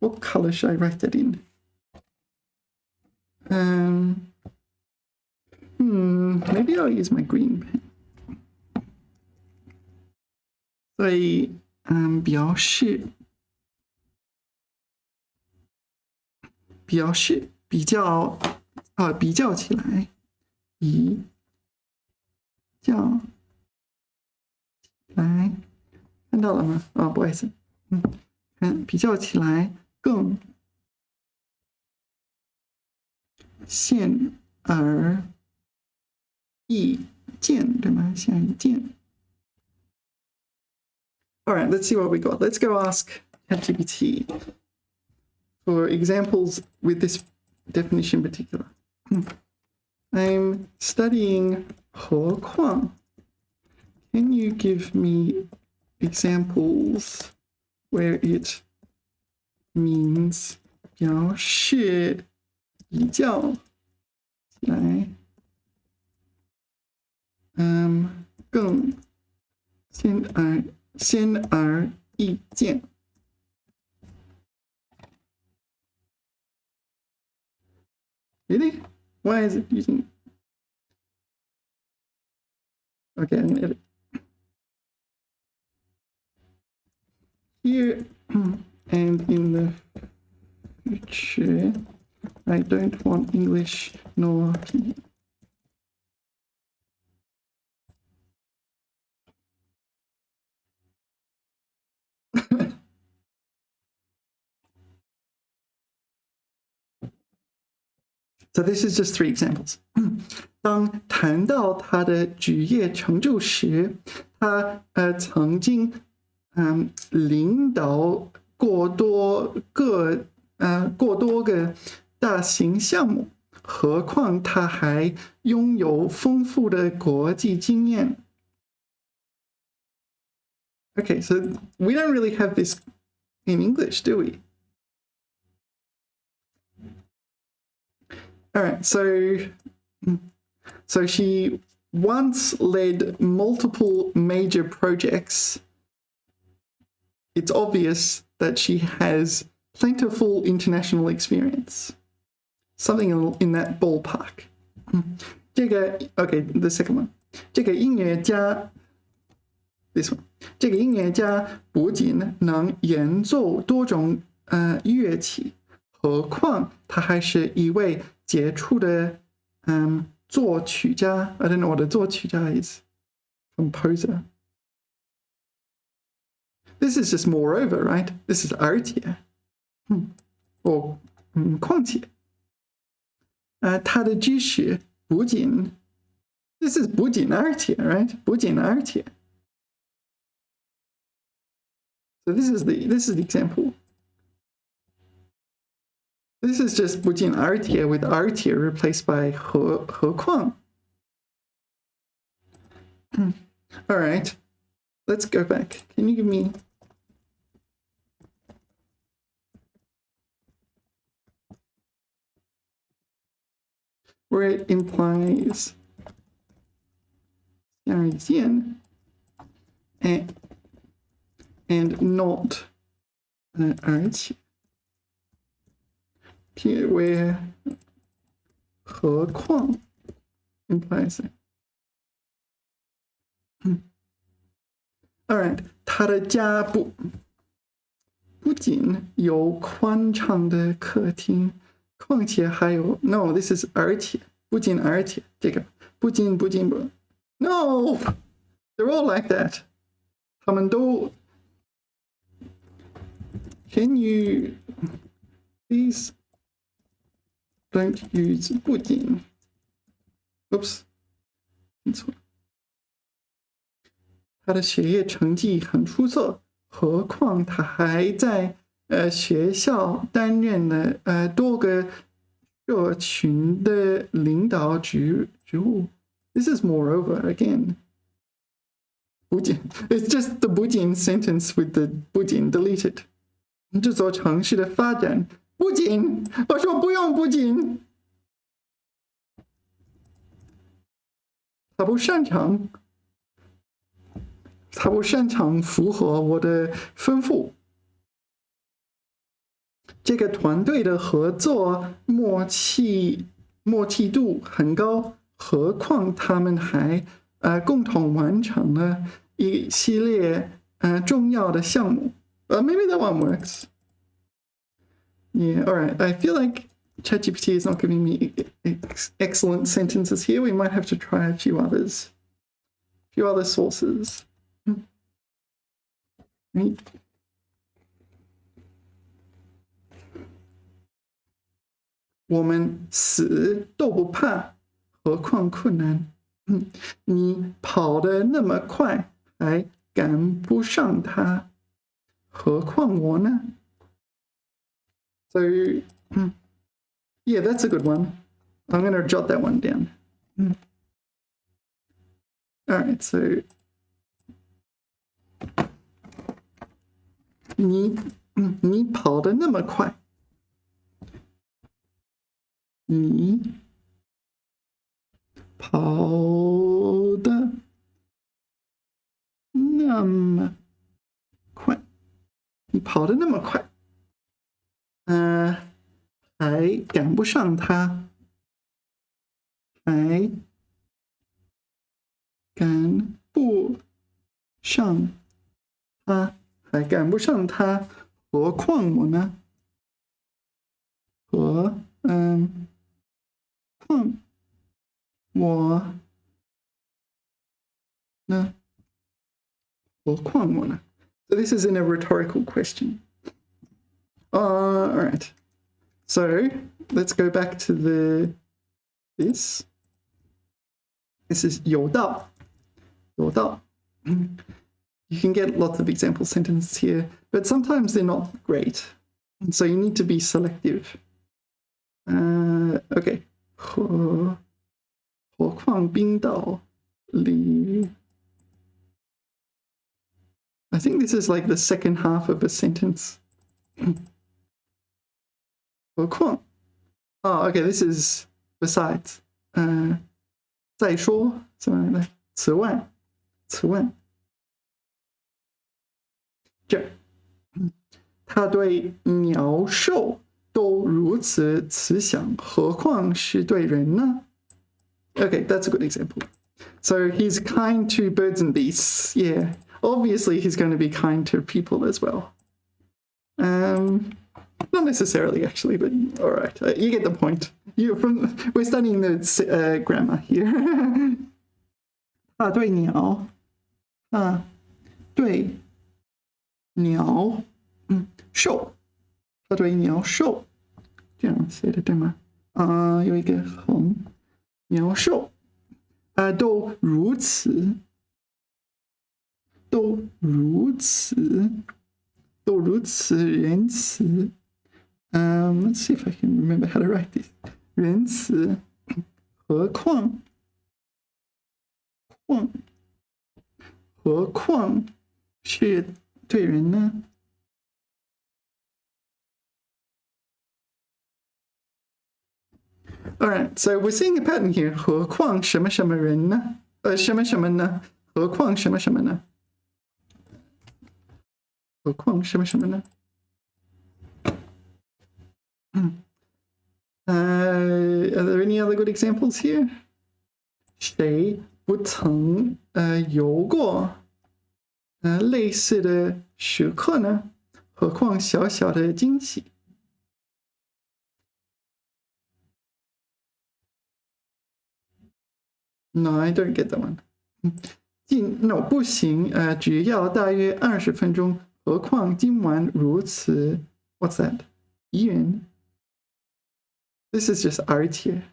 What color should I write that in? Maybe I'll use my green pen. 所以表示比较起来，比较来，看到了吗？不好意思，比较起来更显而易见，对吗？显而易见。All right, let's see what we got. Let's go ask ChatGPT for examples with this definition in particular. I'm studying 何况. Can you give me examples where it means 表示比较起来更显而易见。Really? Why is it using? Okay, I'm gonna edit. Here and in the future, I don't want English nor So this is just 3 examples. 当谈到他的职业成就时，他曾经领导过多个大型项目，何况他还拥有丰富的国际经验。Okay, so we don't really have this in English, do we? All right, so she once led multiple major projects. It's obvious that she has plentiful international experience. Something in that ballpark. 这个 okay, the second one. 这个音乐家 this one. 这个音乐家不仅能演奏多种乐器，何况他还是一位杰出的作曲家。I don't know what a 作曲家 is. Composer. This is just moreover, right? This is 而且 or 况且他的知识不仅 This is 不仅而且 right? 不仅而且 So this is the example. This is just 不仅而且 with 而且 replaced by 何况. All right, let's go back. Can you give me where it implies 显而易见 and not 而且 here where 何况 implies it. All right, 他的家不仅有宽敞的客厅，况且还有 No, this is 而且，不仅而且，这个不仅不 No, they're all like that. 他们都 Can you please don't use 不仅 Oops, 听错了。他的学业成绩很出色，何况他还在学校担任了多个社群的领导职务。This is moreover again. 不仅 It's just the 不仅 sentence with the 不仅 deleted. 这座城市的发展不仅，我说不用不仅，他不擅长符合我的吩咐。这个团队的合作默契度很高，何况他们还共同完成了一系列重要的项目。Maybe that one works. Yeah, all right. I feel like ChatGPT is not giving me excellent sentences here. We might have to try a few other sources. Right? 我们死都不怕，何况困难。你跑得那么快，还赶不上他，何况我呢？ So, yeah, that's a good one. I'm going to jot that one down. All right, so 你跑得那么快，你跑得那么快，你跑得那么快。还赶不上他，还赶不上他，何况我呢？何况我呢？何况我呢？ So this is in a rhetorical question. All right. So let's go back to this. This is 有道. You can get lots of example sentences here, but sometimes they're not great. And so you need to be selective. Okay. 何况冰岛里 I think this is like the second half of a sentence. 何况 Oh, okay, this is besides. 再说怎么来？此外，这他对鸟兽都如此慈祥，何况是对人呢？ Okay, that's a good example. So he's kind to birds and beasts. Yeah, obviously he's going to be kind to people as well. Not necessarily, actually, but all right. You get the point. We're studying the grammar here. 他对鸟兽，他对鸟兽，这样写的对吗？有一个横，鸟兽，都如此仁慈。Let's see if I can remember how to write this. 仁慈，何况是对人呢？ All right, so we're seeing a pattern here. 何况什么什么人呢？什么什么呢？何况什么什么呢？何况什么什么呢？ Are there any other good examples here? 谁不曾有过类似的时刻呢？何况小小的惊喜。No, I don't get that one. No, 不行，只要大约20分钟，何况今晚如此。What's that? 怡园。This is just art here.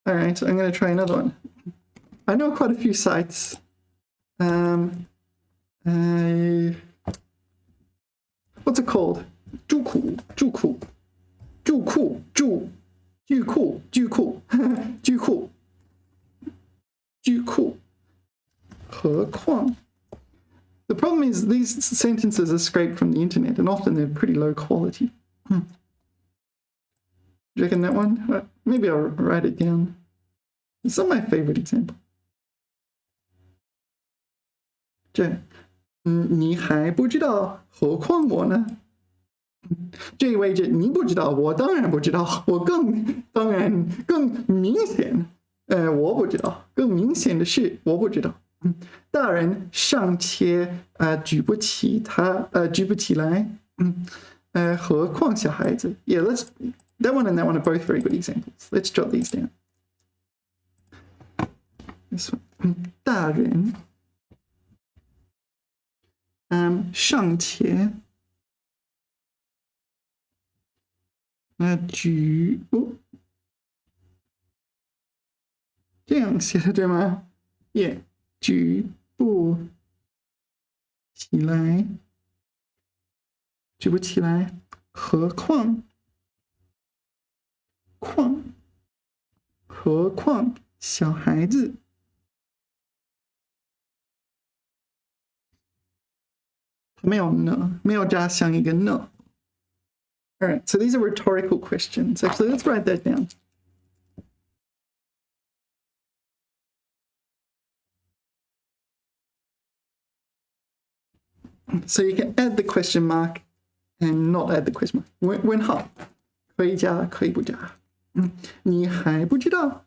All right, I'm going to try another one. I know quite a few sites. What's it called? 住库住库住库住巨库巨库巨库巨库何况 The problem is these sentences are scraped from the internet and often they're pretty low quality. Do you reckon that one? Maybe I'll write it down. It's not my favorite example. 你还不知道，何况我呢？这意味着你不知道，我当然不知道，我当然更明显，我不知道，更明显的是我不知道。大人尚且举不起来，何况小孩子 ？Yeah, that one and that one are both very good examples. Let's jot these down. This one, 大人，尚且。这样写的对吗？也举不起来，举不起来，何况小孩子。没有呢，没有加上一个呢。All right, so these are rhetorical questions. Actually, let's write that down. So you can add the question mark and not add the question mark. 问号，可以加，可以不加。你还不知道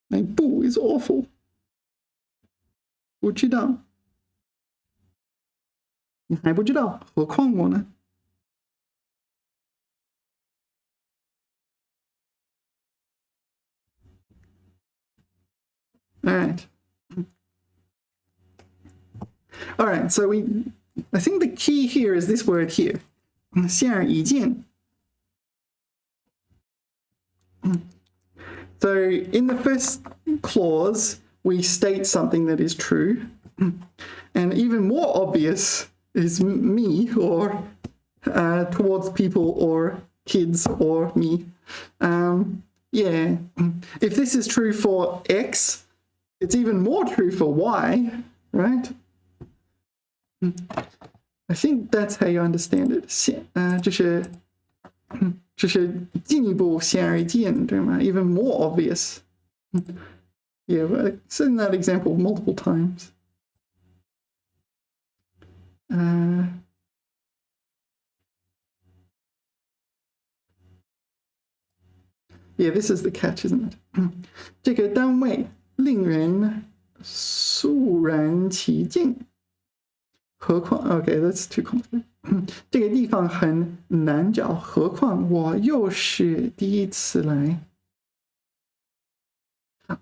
？My boo is awful. 不知道，你还不知道，何况我呢？ All right, so I think the key here is this word here, 显而易见. So in the first clause, we state something that is true, and even more obvious is me or towards people or kids or me. Yeah, if this is true for X, it's even more true for Y, right? I think that's how you understand it. 就是进一步显而易见，对吗？ Even more obvious. Yeah, I've seen that example multiple times. Yeah, this is the catch, isn't it? 这个单位令人肃然起敬。何况 Okay, that's too complicated. 这个地方很难找，何况我又是第一次来。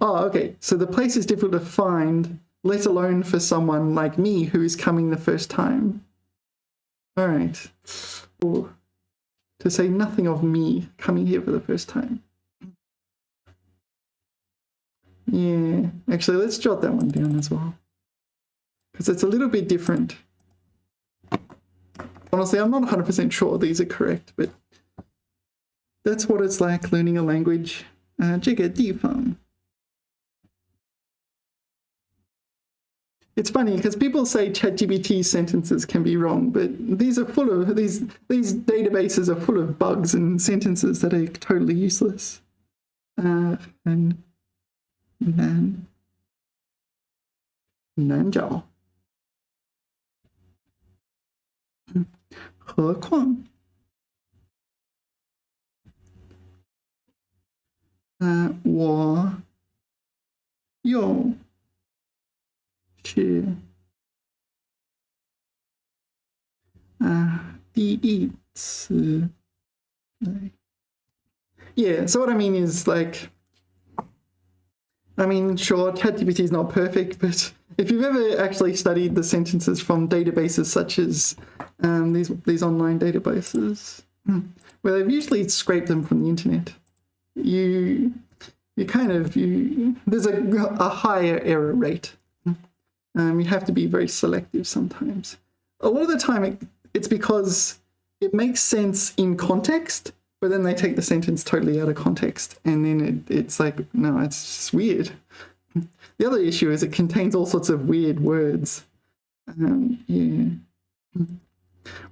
Oh, okay. So the place is difficult to find, let alone for someone like me who is coming the first time. All right. Ooh. To say nothing of me coming here for the first time. Yeah, actually, let's jot that one down as well. Because it's a little bit different. Honestly, I'm not 100% sure these are correct, but that's what it's like learning a language. 这个地方. It's funny because people say ChatGPT sentences can be wrong, but these are full of these databases are full of bugs and sentences that are totally useless. And难找。何况我用是第一次。Yeah, so what I mean is like, I mean, sure, ChatGPT is not perfect, but if you've ever actually studied the sentences from databases such as these online databases, where they've usually scraped them from the internet, there's a higher error rate. You have to be very selective sometimes. A lot of the time it's because it makes sense in context, but then they take the sentence totally out of context, and then it's like, no, it's just weird. The other issue is it contains all sorts of weird words. Yeah.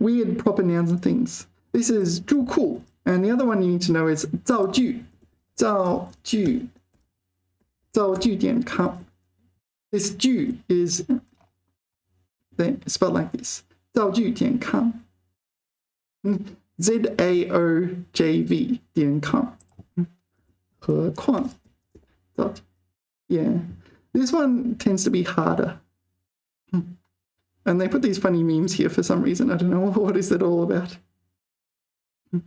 Weird proper nouns and things. This is 注库, and the other one you need to know is 造句点com. This 句 is spelled like this. 造句点com. ZAOJV 点 com. 何况 Yeah, this one tends to be harder. And they put these funny memes here for some reason. I don't know, what is that all about? All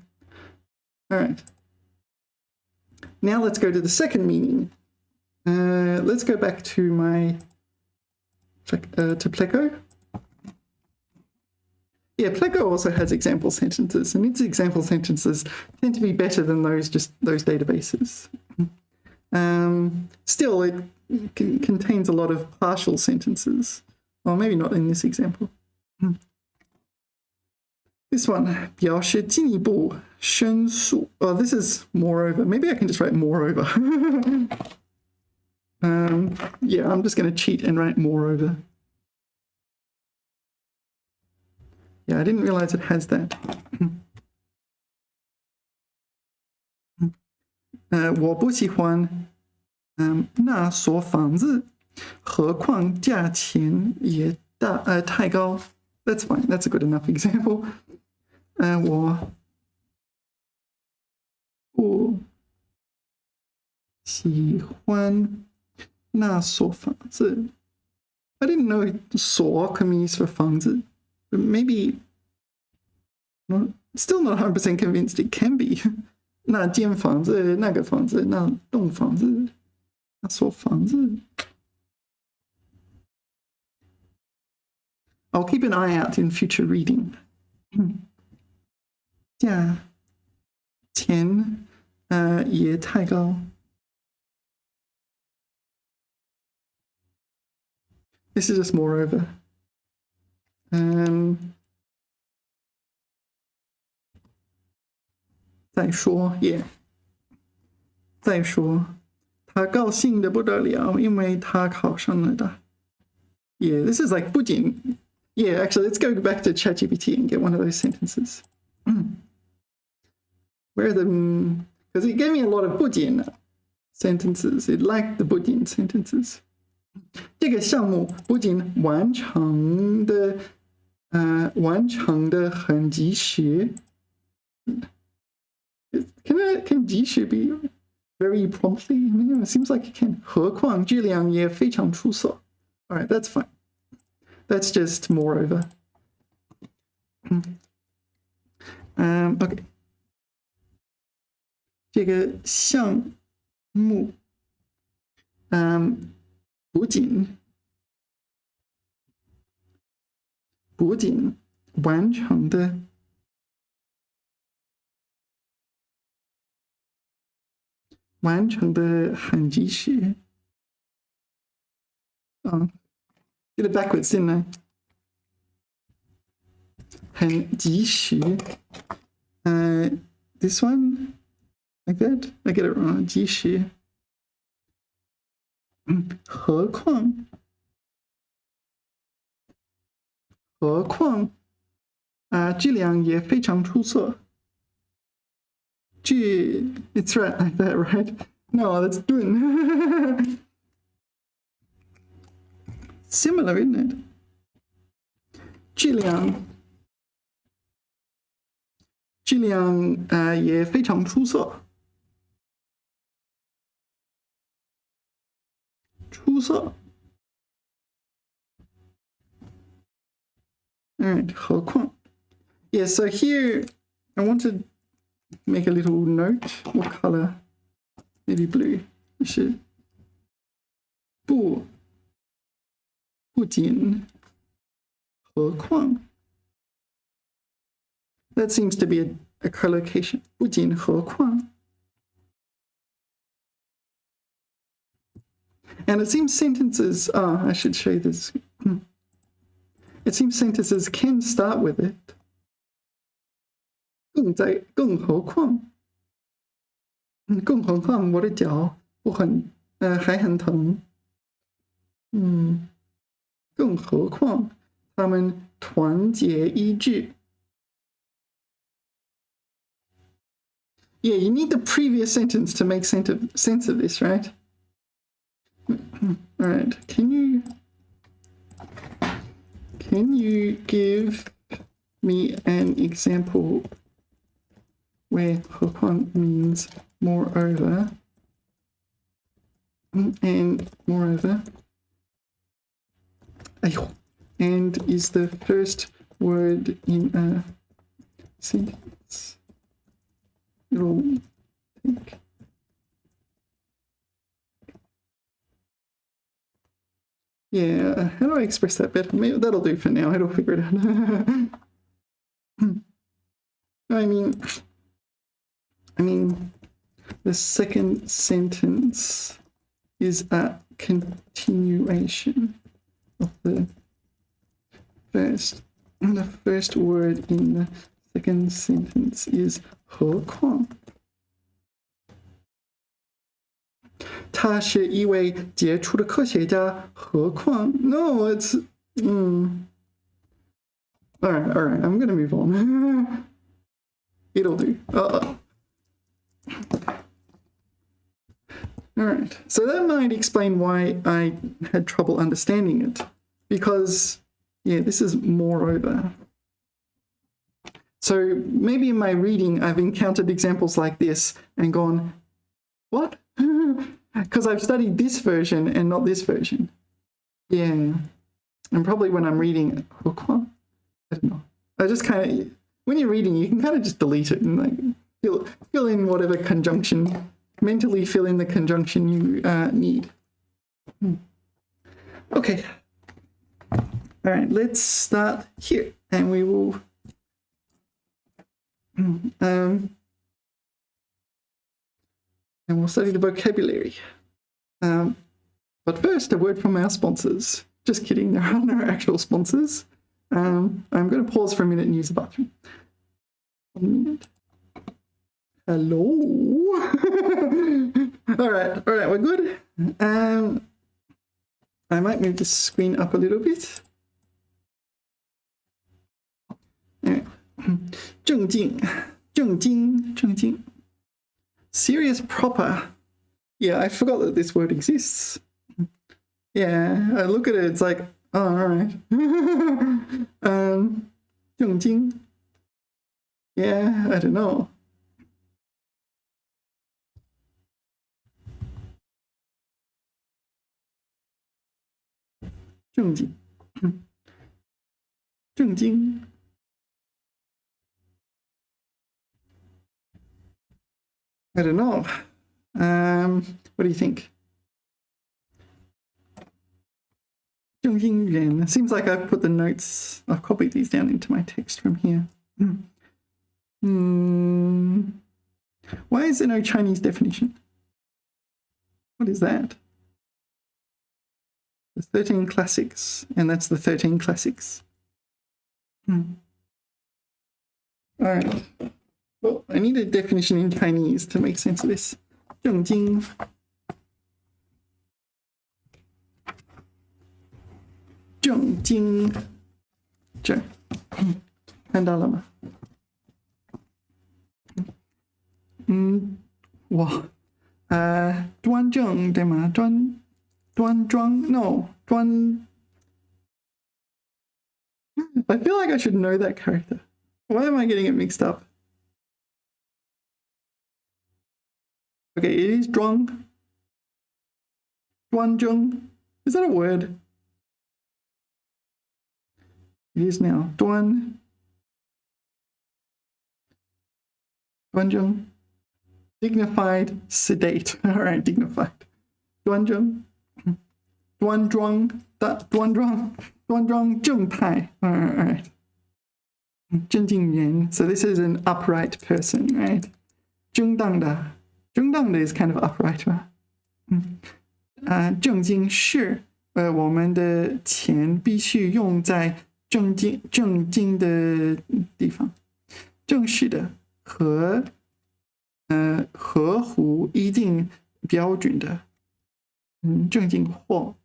right. Now let's go to the second meaning. Let's go back to my to Pleco. Yeah, Pleco also has example sentences, and its example sentences tend to be better than those databases. Still, it contains a lot of partial sentences. Well, maybe not in this example. This one, 表示进一步申诉. Oh, this is moreover. Maybe I can just write moreover. Yeah, I'm just going to cheat and write moreover. Yeah, I didn't realize it has that. 我不喜欢那所房子，何况价钱也太高。That's fine. That's a good enough example. 我不喜欢那所房子。I didn't know 所 can be used for 房子, but maybe still not 100% convinced it can be. 那间房子，那个房子，那栋房子，那所房子。I'll keep an eye out in future reading. 价钱也太高。This is just moreover. 再说 yeah. 再说，他高兴得不得了，因为他考上了的。Yeah, this is like 不仅. Yeah, actually, let's go back to ChatGPT and get one of those sentences. Where are the... Because it gave me a lot of 不仅 sentences. It liked the 不仅 sentences. 这个项目不仅完成的很及时。Can 及时 be very promptly? I mean, it seems like it can. 何况质量也非常出色. All right, that's fine. That's just moreover. Okay. 这个项目不仅完成的很及时。Did it backwards, didn't I? 很及时。This one? Like that? I get it wrong. 及时。何况质量也非常出色。It's right like that, right? No, that's 顿。Similar, isn't it? 质量也非常出色。出出色. All right, 何况. Yeah, so here I want to make a little note. What color? Maybe blue. We should. 不仅何况. That seems to be a collocation. 不仅何况. And it seems sentences, I should show you this. It seems sentences can start with it. 更何况. 更何况我的脚还很疼. 更何况他们团结一致. Yeah, you need the previous sentence to make sense of this, right? All right, can you give me an example where 何况 means moreover and moreover and is the first word in a sentence? It'll take. Yeah, how do I express that better? Maybe that'll do for now. It'll figure it out. I mean, the second sentence is a continuation of the first. And the first word in the second sentence is 何况. 他是一位杰出的科学家，何况 No, it's all right, I'm gonna move on. It'll do. All right, so that might explain why I had trouble understanding it, because yeah, this is moreover. So maybe in my reading I've encountered examples like this and gone, what? Because I've studied this version and not this version. Yeah. And probably when I'm reading, I don't know. I just kind of, when you're reading, you can kind of just delete it and like fill in whatever conjunction, mentally fill in the conjunction you need. Okay. All right, let's start here and we will and we'll study the vocabulary. But first, a word from our sponsors. Just kidding, there are no actual sponsors. I'm going to pause for a minute and use the bathroom. 1 minute. Hello. All right, we're good. I might move the screen up a little bit. All right. 正经. Serious, proper. Yeah, I forgot that this word exists. Yeah, I look at it, it's like, oh, all right. 正经. Yeah, I don't know. 正经. I don't know. What do you think? 正经人. Seems like I've put the notes, I've copied these down into my text from here. Why is there no Chinese definition? What is that? The 13 classics, and that's the 13 classics. All right. Well, I need a definition in Chinese to make sense of this. 正经. 正经. 这儿看到了吗？哇，端正对吗？端庄 no 端 I feel like I should know that character. Why am I getting it mixed up? Okay, it is 端正 Is that a word? It is now. 端正 dignified, sedate. All right, dignified. 端正端庄正派. All right. 正经人. So this is an upright person, right? 正当的 is kind of upright, right? 正经事我们的钱必须用在正经的地方，正式的和合乎一定标准的正经货。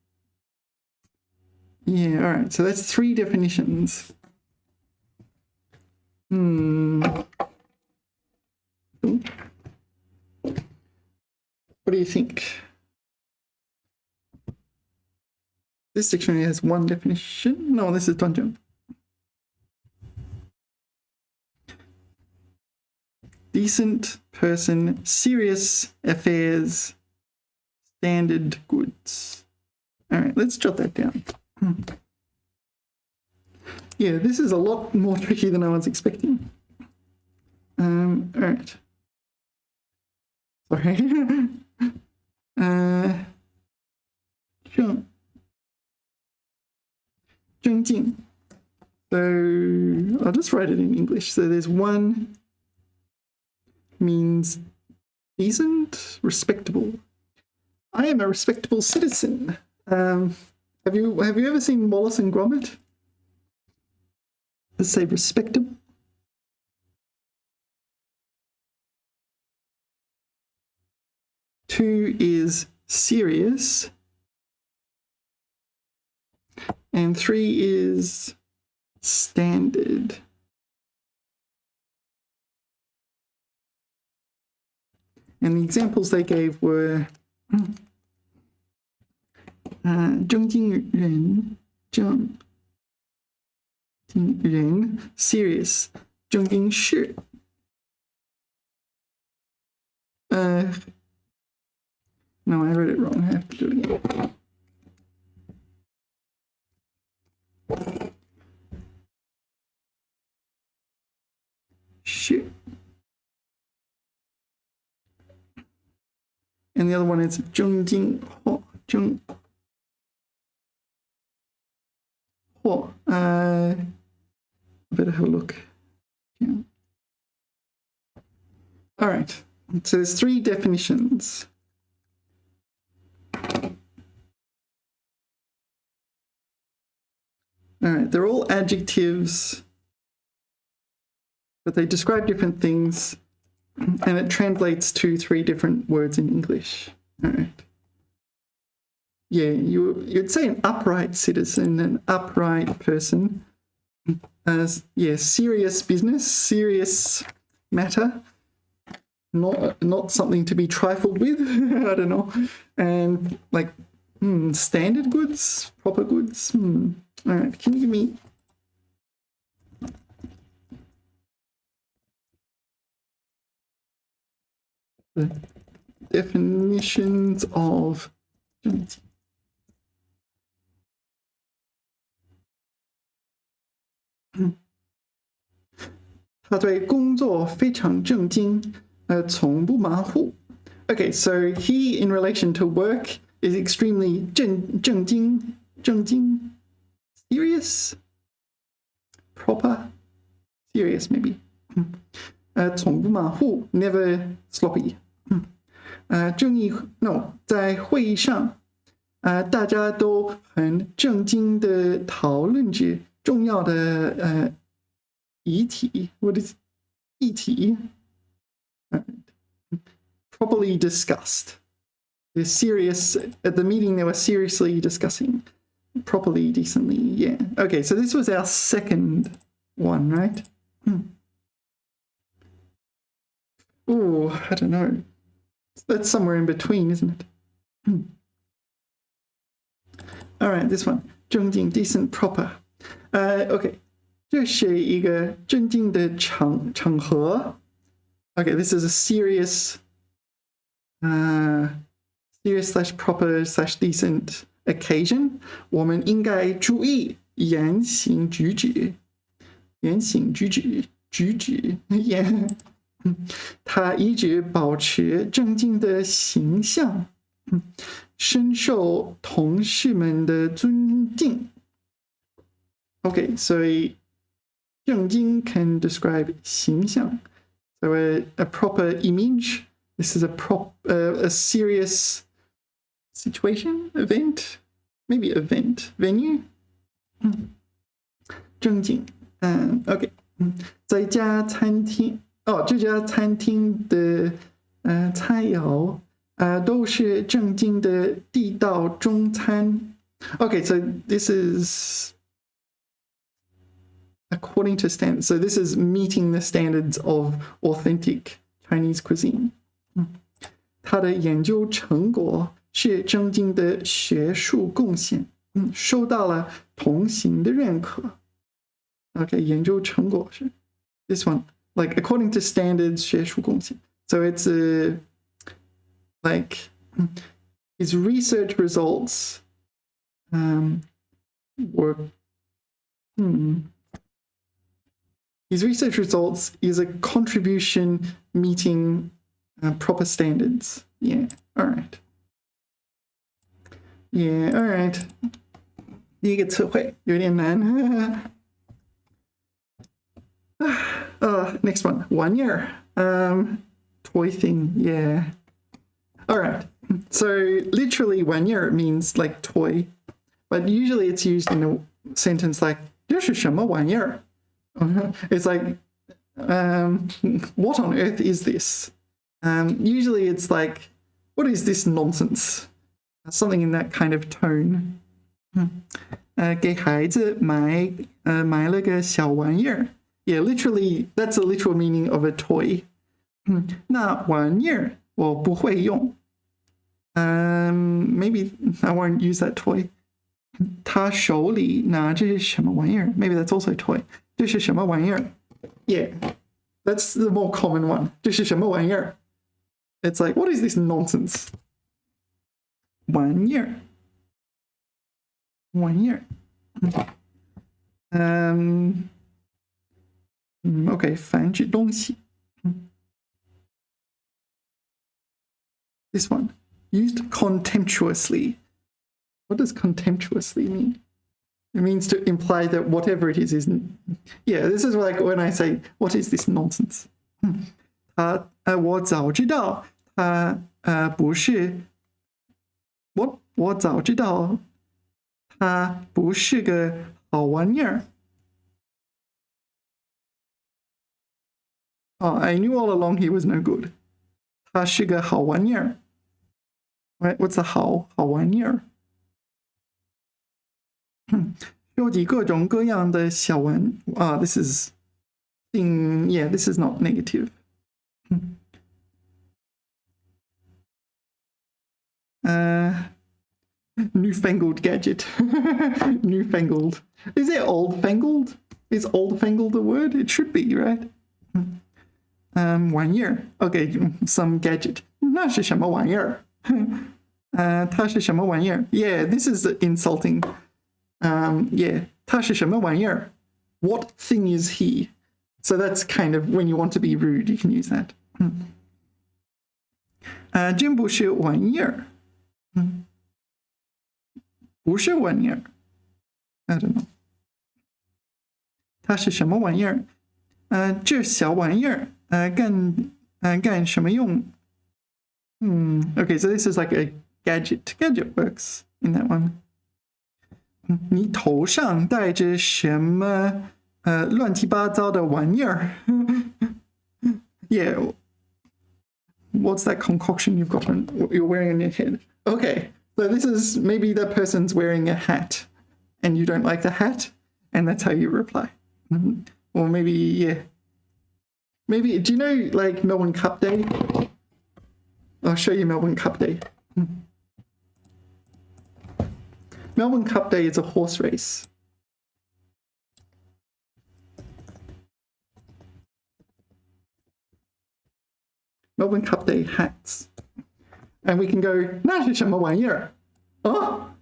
Yeah, all right. So that's 3 definitions. What do you think? This dictionary has 1 definition. No, this is 端正. Decent person, serious affairs, standard goods. All right, let's jot that down. Yeah, this is a lot more tricky than I was expecting. All right. Sorry. 正经. So I'll just write it in English. So there's 1 means decent, respectable. I am a respectable citizen. Have you ever seen Wallace and Gromit? Let's say respectable. Two is serious. And 3 is standard. And the examples they gave were 正经人 serious 正经事 no, I wrote it wrong. I have to do it again. Shit. And the other one is 正经货 I better have a look. Yeah. All right. So there's 3 definitions. All right. They're all adjectives, but they describe different things, and it translates to 3 different words in English. All right. Yeah, you'd say an upright citizen, an upright person. Yeah, serious business, serious matter, not something to be trifled with. I don't know. And like standard goods, proper goods. All right, can you give me the definitions of 他对工作非常正经，从不马虎。Okay, so he, in relation to work, is extremely 正经 serious, proper, serious maybe. 从不马虎 never sloppy. 正义 no, 在会议上，大家都很正经的讨论着重要的议题 what is 议题 properly discussed. They're serious at the meeting. They were seriously discussing properly, decently. Yeah. Okay, so this was our second one, right? Oh, I don't know. That's somewhere in between, isn't it? All right, this one. 正经 decent, proper. Okay. 这是一个正经的场合. Okay, this is a serious slash proper slash decent occasion， 我们应该注意言行举止。言行举止，他一直保持正经的形象，深受同事们的尊敬。OK， 所以正经 can describe 形象。So a proper image. This is a serious situation, event, maybe event, venue. 正经，OK， 在家餐厅，这家餐厅的菜肴都是正经的地道中餐。Okay, so this is according to standards. So this is meeting the standards of authentic Chinese cuisine. 他的研究成果是正经的学术贡献，受到了同行的认可。Okay, 研究成果是 this one, like according to standards 学术贡献。So it's like his research results were his research results is a contribution meeting proper standards. Yeah, all right. Yeah, all right. 第一个词汇有点难。Next one, 玩意儿 toy thing, yeah. All right. So literally 玩意儿 means like toy, but usually it's used in a sentence like 这是什么玩意儿? It's like what on earth is this? Usually it's like what is this nonsense? Something in that kind of tone. 给孩子买了个小玩意儿. Yeah, literally, that's a literal meaning of a toy. 那玩意儿我不会用。Maybe I won't use that toy. 他手里拿着什么玩意儿? Maybe that's also a toy. 这是什么玩意儿? Yeah, that's the more common one. 这是什么玩意儿? It's like, what is this nonsense? 玩意儿 OK, 繁殖东西 This one, used contemptuously. What does contemptuously mean? It means to imply that whatever it is isn't. Yeah, this is like when I say, what is this nonsense? 我早知道他不是我早知道他不是个好玩意儿。I knew all along he was no good. 他是个好玩意儿。Right? What's a 好玩意儿？收集各种各样的小玩。This is yeah, this is not negative. Newfangled gadget. Newfangled. Is it old-fangled? Is old-fangled a word? It should be, right? 玩意儿 Okay, some gadget. 那是什么玩意儿? 它是什么玩意儿? Yeah, this is insulting. Yeah, 它是什么玩意儿? What thing is he? So that's kind of when you want to be rude, you can use that. 真不是玩意儿。不是玩意儿。I don't know. 它是什么玩意儿？这小玩意儿干什么用？Okay, so this is like a gadget. Gadget works in that one. 你头上戴着什么乱七八糟的玩意儿？ Yeah. What's that concoction you've got on, you're wearing on your head? Okay, so this is maybe the person's wearing a hat and you don't like the hat, and that's how you reply. Or maybe, yeah. Maybe, do you know like Melbourne Cup Day? I'll show you Melbourne Cup Day. Melbourne Cup Day is a horse race. Melbourne Cup Day hats. And we can go, 那是什么玩意儿?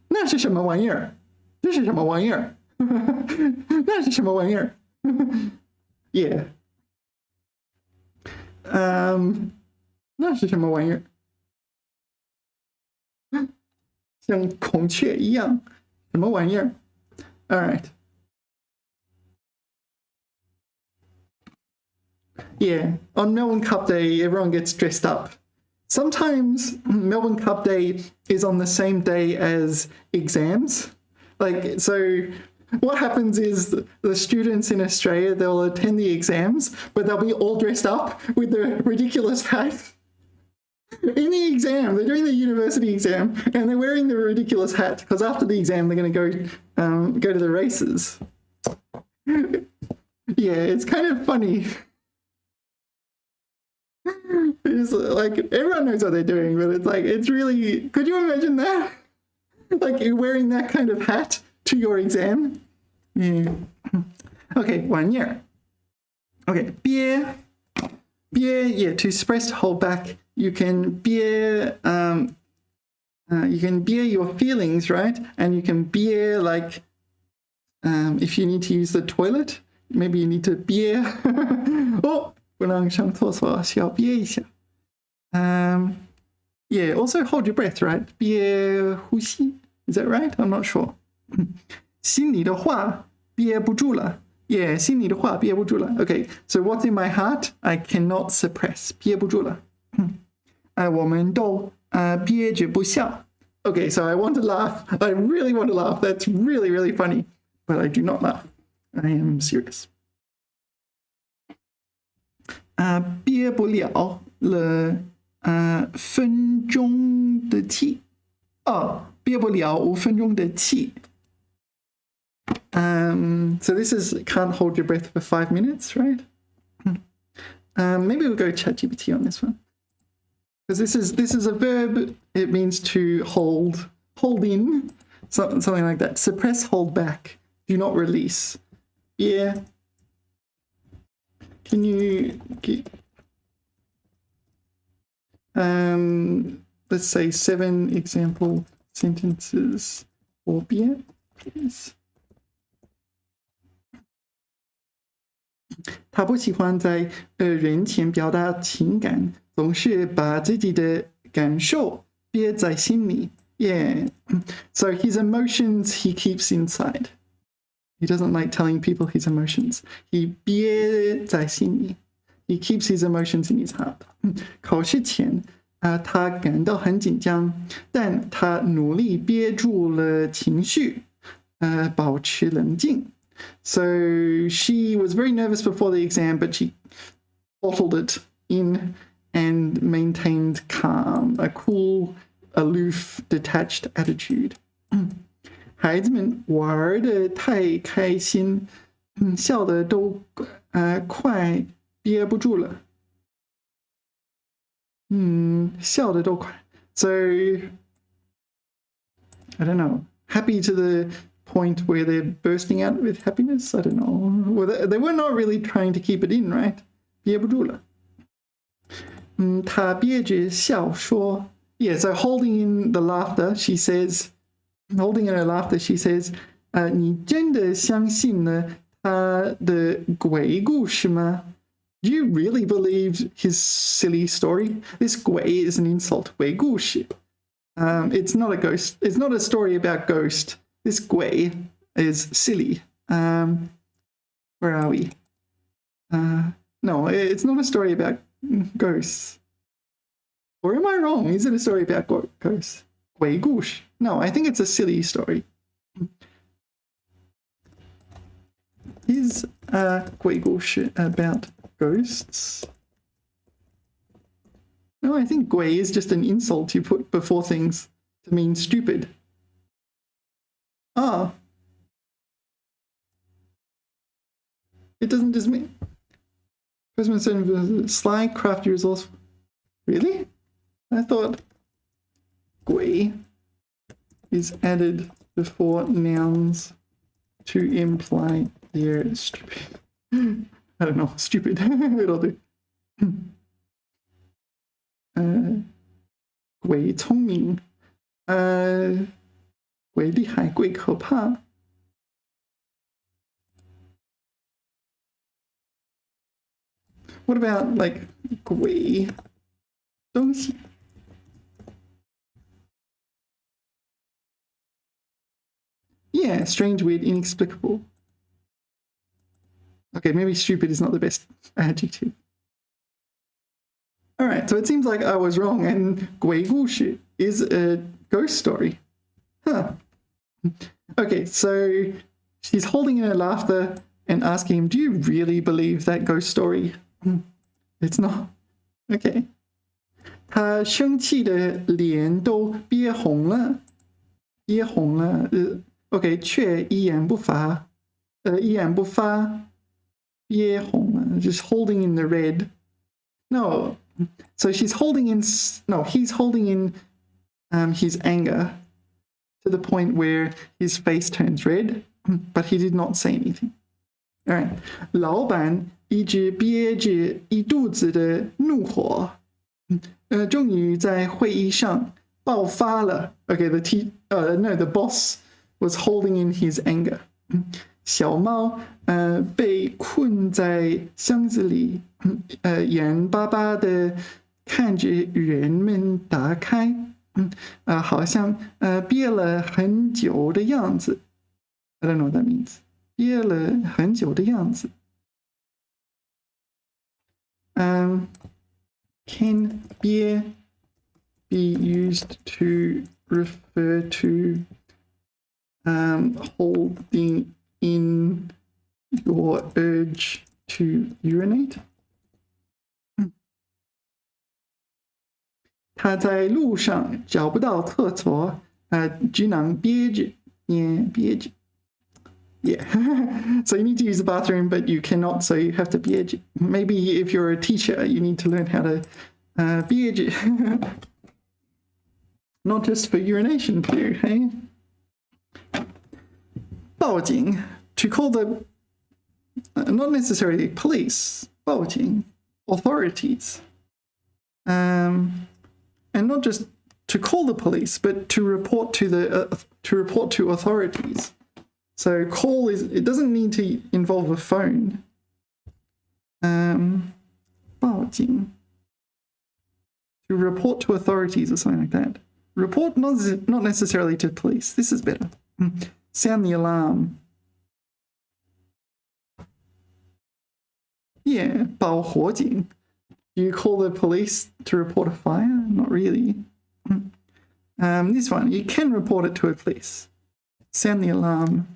那那是什么玩意儿？这是什么玩意儿？那是什么玩意儿？Yeah. 那是什么玩意儿？像孔雀一样，什么玩意儿 ？All right. Yeah, on Melbourne Cup Day, everyone gets dressed up. Sometimes Melbourne Cup Day is on the same day as exams. Like, so what happens is the students in Australia, they'll attend the exams, but they'll be all dressed up with the ridiculous hat. In the exam, they're doing the university exam, and they're wearing the ridiculous hat because after the exam, they're going to go to the races. Yeah, it's kind of funny. It's like everyone knows what they're doing, but it's like it's really. Could you imagine that? Like you're wearing that kind of hat to your exam. Yeah. Okay, 1 year. Okay, 憋 yeah, to suppress, hold back. You can 憋 you can 憋 your feelings, right? And you can 憋 like if you need to use the toilet, maybe you need to 憋 oh, 不能上厕所，需要憋一下。Yeah, also hold your breath, right? 憋呼吸 Is that right? I'm not sure. 心里的话憋不住了。Yeah, 心里的话憋不住了。Okay, so what's in my heart? I cannot suppress. 憋不住了。我们都憋着不笑。Okay, so I want to laugh. I really want to laugh. That's really, really funny. But I do not laugh. I am serious. 憋不了了分钟的气。憋不了5分钟的气。So this is can't hold your breath for 5 minutes, right? Maybe we'll go ChatGPT on this one. Because this is a verb. It means to hold in, something like that. Suppress, hold back, do not release. Yeah. Can you get, let's say 7 example sentences for beer, please. 他不喜欢在人前表达情感，总是把自己的感受憋在心里。Yeah, so his emotions he keeps inside. He doesn't like telling people his emotions. He 憋在心里。He keeps his emotions in his heart. 考试前，他感到很紧张，但他努力憋住了情绪，保持冷静。So she was very nervous before the exam, but she bottled it in and maintained calm, a cool, aloof, detached attitude. 孩子们玩得太开心，笑得都快憋不住了。笑得都快。So I don't know. Happy to the point where they're bursting out with happiness? I don't know. Well, they were not really trying to keep it in, right? 憋不住了。他憋着笑说 Yeah, so holding in the laughter, she says, holding in her laughter, she says, 你真的相信了他的鬼故事吗? Do you really believe his silly story? This 鬼 is an insult. 鬼故事. It's not a ghost. It's not a story about ghost. This 鬼 is silly. Where are we? No, it's not a story about ghosts. Or am I wrong? Is it a story about ghosts? 鬼故事. No, I think it's a silly story. Is 鬼故事 about ghosts? No, I think 鬼 is just an insult you put before things to mean stupid. It doesn't just mean sly, crafty, resourceful. Really? I thought 鬼 is added before nouns to imply they're stupid. I don't know, stupid. It'll do. 鬼聪明.鬼厉害，鬼可怕。What about like 鬼东西？Yeah, strange, weird, inexplicable. Okay, maybe stupid is not the best adjective. All right, so it seems like I was wrong, and 鬼故事 is a ghost story. Huh. Okay, so she's holding in her laughter and asking him, do you really believe that ghost story? It's not. Okay. 他生气的脸都憋红了，憋红了。OK， 却一言不发，一言不发，憋红了 ，just holding in the red. No, so she's holding in. No, he's holding in his anger to the point where his face turns red, but he did not say anything. All right， 老板一直憋着一肚子的怒火，终于在会议上爆发了。Okay, the boss was holding in his anger. 小猫被困在箱子里，眼巴巴的看着人们打开，好像憋了很久的样子。I don't know what that means. 憋了很久的样子。Can 憋 be used to refer to holding in your urge to urinate? 他在路上找不到厕所，只能憋着，憋着。Yeah, so you need to use the bathroom, but you cannot, so you have to憋着. Maybe if you're a teacher, you need to learn how to 憋着. Not just for urination too, hey? 报警 to call the not necessarily police, 报警 authorities, and not just to call the police, but to report to authorities. So call it doesn't need to involve a phone. 报警 to report to authorities or something like that. Report not necessarily to police. This is better. Sound the alarm. Yeah, 报火警. You call the police to report a fire? Not really. This one, you can report it to a police. Sound the alarm.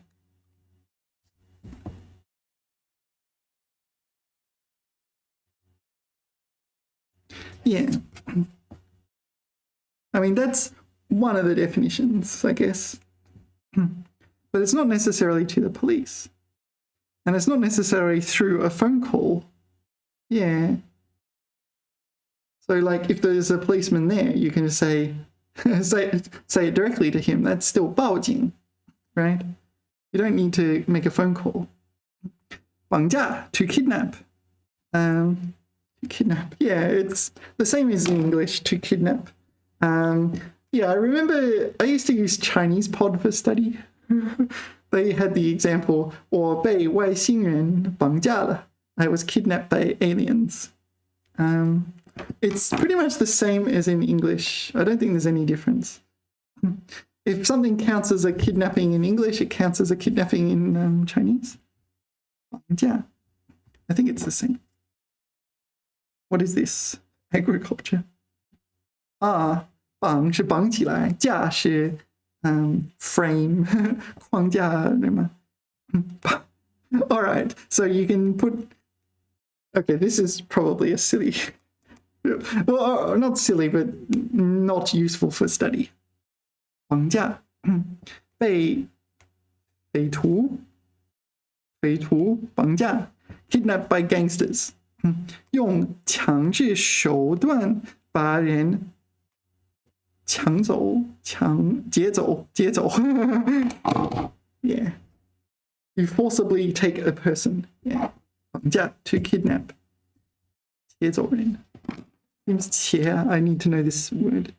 Yeah. I mean, that's one of the definitions, I guess. But it's not necessarily to the police. And it's not necessarily through a phone call. Yeah. So, like, if there's a policeman there, you can just say it directly to him. That's still 报警, right? You don't need to make a phone call. 绑架 to kidnap. Kidnap. Yeah, it's the same as in English, to kidnap. Yeah, I remember I used to use Chinese pod for study. They had the example, 我被外星人绑架了. I was kidnapped by aliens. It's pretty much the same as in English. I don't think there's any difference. If something counts as a kidnapping in English, it counts as a kidnapping in Chinese. 绑架. I think it's the same. What is this? Agriculture. 绑是绑起来，架是frame 框架对吗？ All right, so you can put. Okay, this is probably a silly. Well, not silly, but not useful for study. 绑架，被匪徒绑架 ，kidnapped by gangsters. 用强制手段把人抢走、劫走。Yeah, you forcibly take a person. Yeah, 绑架 to kidnap. 劫走人 seems 劫 I need to know this word.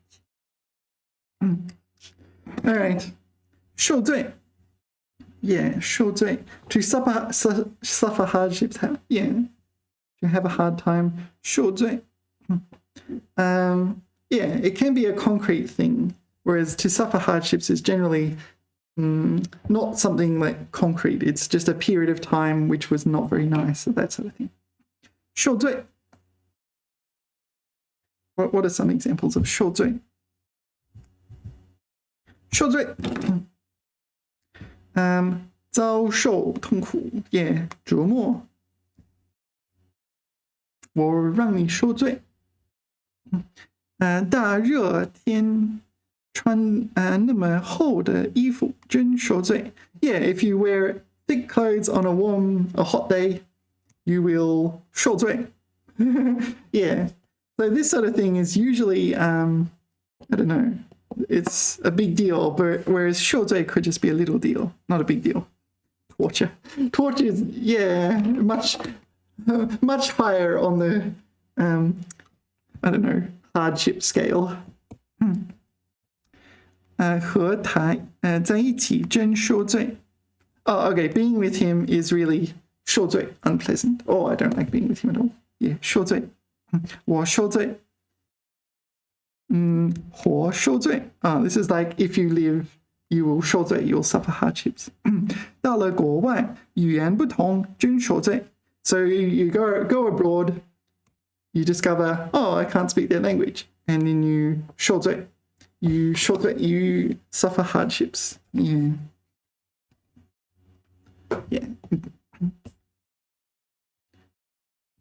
All right. 受罪 yeah 受罪 to suffer hardships yeah to have a hard time 受罪 yeah it can be a concrete thing whereas to suffer hardships is generally not something like concrete. It's just a period of time which was not very nice, that sort of thing. 受罪 what are some examples of 受罪 受罪 遭受痛苦 yeah 折磨 我让你受罪 大热天穿那么厚的衣服真受罪 yeah if you wear thick clothes on a hot day you will 受罪 yeah so this sort of thing is usually I don't know it's a big deal but whereas 受罪 could just be a little deal not a big deal torture is yeah much higher on the I don't know hardship scale 和他在一起真受罪 oh okay being with him is really 受罪 unpleasant oh I don't like being with him at all yeah 受罪我受罪活受罪 this is like if you live you will 受罪 you'll suffer hardships 到了国外语言不同真受罪 so you go abroad you discover oh I can't speak their language and then you 受罪 you suffer hardships yeah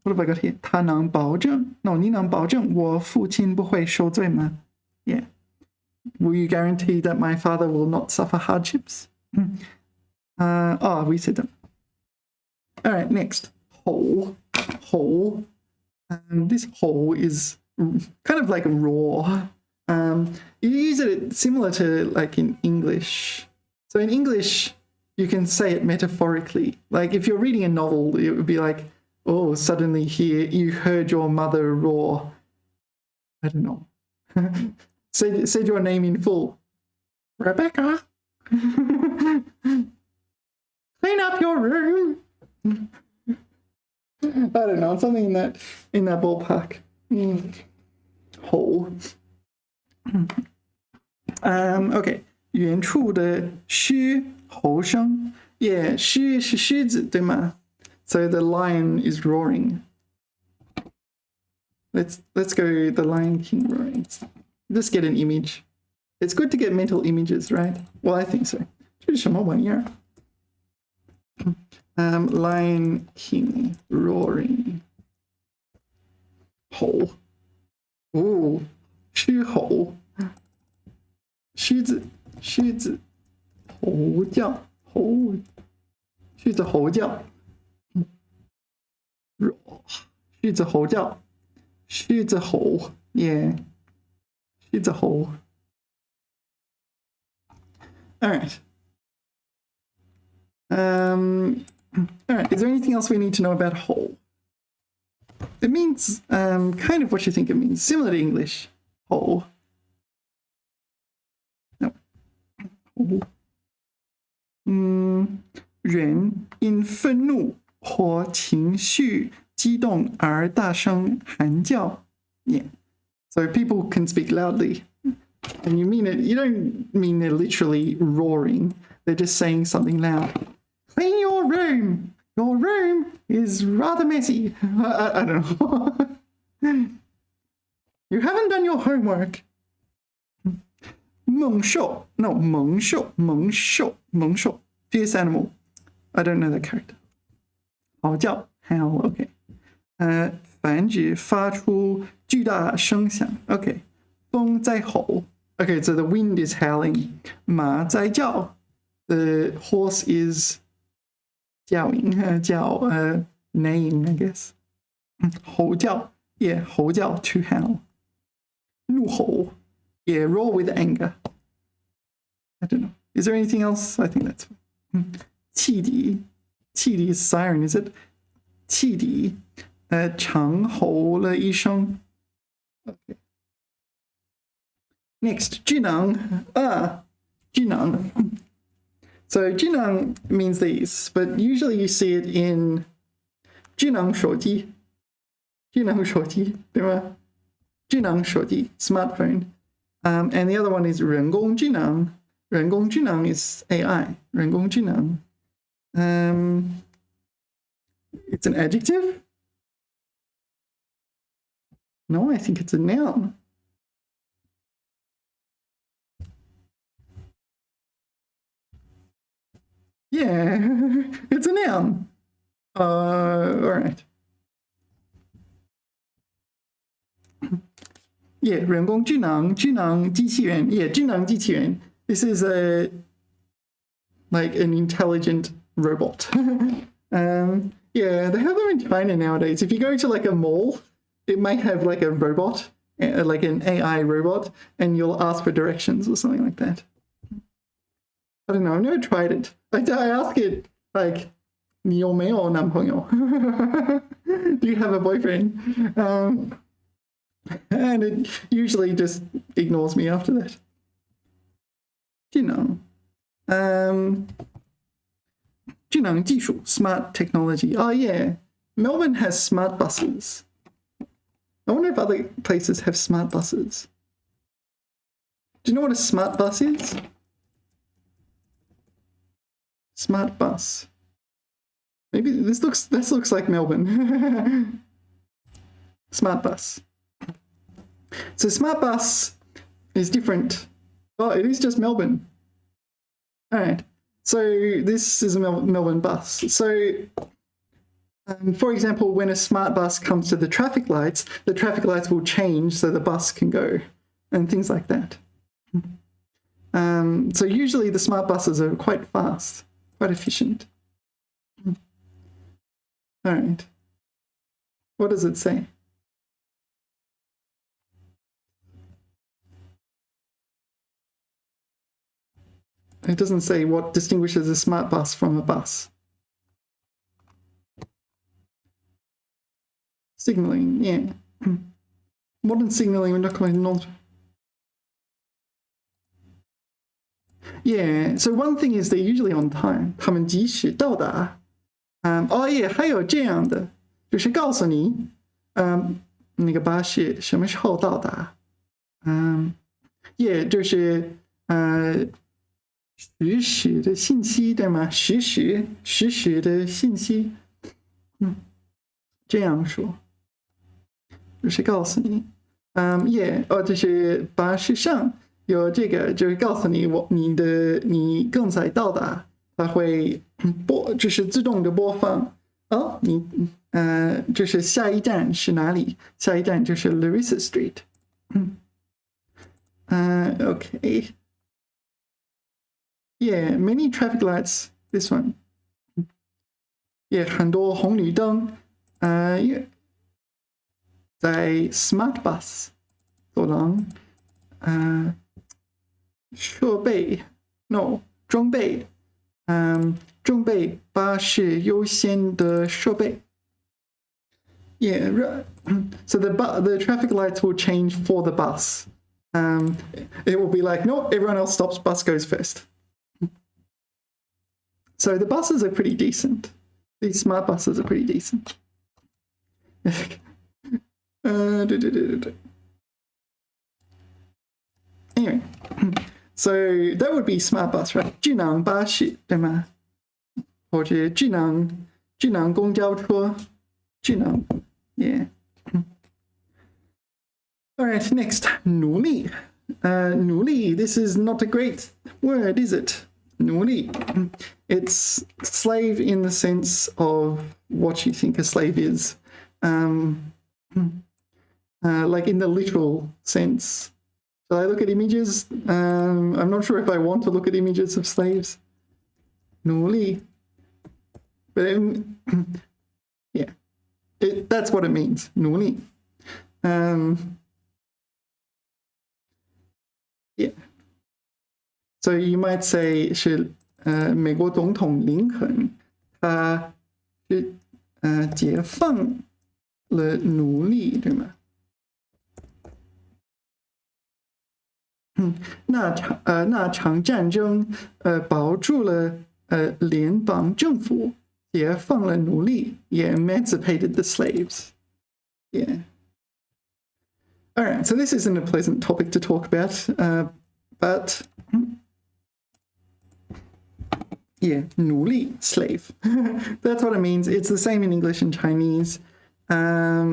what have I got here 他能保证 no 你能保证我父亲不会受罪吗 yeah will you guarantee that my father will not suffer hardships oh we said them all right next whole this whole is kind of like raw you use it similar to like in English so in English you can say it metaphorically like if you're reading a novel it would be like oh suddenly here you heard your mother roar I don't know said your name in full Rebecca clean up your room I don't know something in that ballpark whole okay 远处的狮吼声 yeah 狮是狮子对吗 so the lion is roaring let's go the Lion King roaring just get an image it's good to get mental images right well I think so 这是什么玩意儿 Lion King roaring 吼 oh 狮吼狮子吼叫狮子吼叫狮子吼叫狮子吼 yeah 狮子吼 all right all right is there anything else we need to know about whole it means kind of what you think it means similar to English whole no 人因愤怒或情绪激动而大声喊叫 yeah so people can speak loudly and you don't mean they're literally roaring they're just saying something loud clean your room is rather messy I don't know you haven't done your homework 猛兽 no 猛兽 fierce animal I don't know that character 嚎叫 howl okay 繁殖发出巨大声响 okay 风在吼 okay so the wind is howling 马在叫 the horse is 叫 neighing I guess 吼叫 yeah 吼叫 to howl 怒吼 yeah roar with anger I don't know is there anything else I think that's fine 汽笛 is siren is it 汽笛长吼了一声 okay next 智能 So 智能 means these, but usually you see it in 智能手机对吗？智能手机 smartphone. And the other one is 人工智能is AI. 人工智能. It's an adjective? No, I think it's a noun. Yeah, it's a noun. All right. Yeah, 人工智能机器人. Yeah, 智能机器人. This is like an intelligent robot. Yeah, they have them in China nowadays. If you go to like a mall, it might have like a robot, like an AI robot, and you'll ask for directions or something like that. I don't know. I've never tried it. I ask it like, 你有没有男朋友? Do you have a boyfriend? And it usually just ignores me after that. You know. 智能技术 smart technology. Oh yeah, Melbourne has smart buses. I wonder if other places have smart buses. Do you know what a smart bus is? Smart bus. Maybe this looks like Melbourne. Smart bus. So smart bus is different. Oh, it is just Melbourne. All right. So this is a Melbourne bus. So, for example, when a smart bus comes to the traffic lights will change so the bus can go, and things like that. So usually the smart buses are quite fast, quite efficient. All right. What does it say? It doesn't say what distinguishes a smart bus from a bus. Signaling, yeah. Modern signaling, we're not going to. Yeah, so one thing is they're usually on time. 他们及时到达。哦耶，还有这样的，就是告诉你，那个巴士什么时候到达。也就是实时的信息，对吗？实时的信息。这样说，就是告诉你，就是巴士上有这个，就是告诉你你正在到达，它会就是自动的播放。哦，就是下一站是哪里？下一站就是 Larissa Street。Okay. Yeah, many traffic lights. This one. Yeah, 很多红绿灯。在 smart bus 走廊，设备 no 装备，装备巴士优先的设备。Yeah, so the traffic lights will change for the bus. It will be like, no, everyone else stops, bus goes first. So the buses are pretty decent. These smart buses are pretty decent. Anyway, so that would be smart bus, right? 智能巴士，对吗？或者智能公交车，智能 ，yeah. All right, next, 奴隶。奴隶 this is not a great word, is it? 奴隶 it's slave in the sense of what you think a slave is. Like in the literal sense. Shall I look at images? I'm not sure if I want to look at images of slaves. 奴隶. But yeah, that's what it means. 奴隶. Yeah. So you might say 是美国总统林肯他是解放了奴隶，对吗？那场战争保住了联邦政府，也放了奴隶，也 emancipated the slaves. Yeah. All right, so this isn't a pleasant topic to talk about, but yeah, 奴隶 slave. That's what it means. It's the same in English and Chinese. Let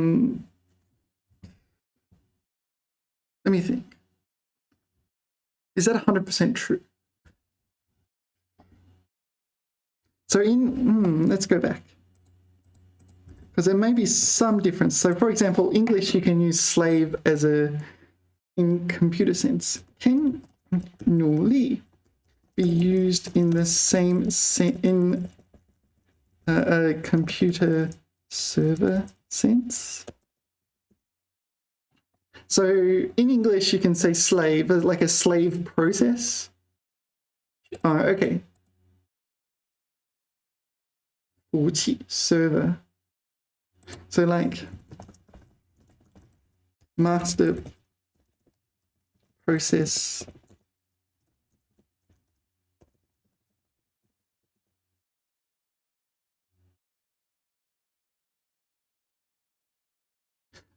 me think. Is that 100% true? So let's go back. Because there may be some difference. So for example, English, you can use slave as in computer sense. Can 奴隶 be used in the same in a computer server sense? So in English, you can say slave, like a slave process. Oh, okay. 服务器 server. So like master process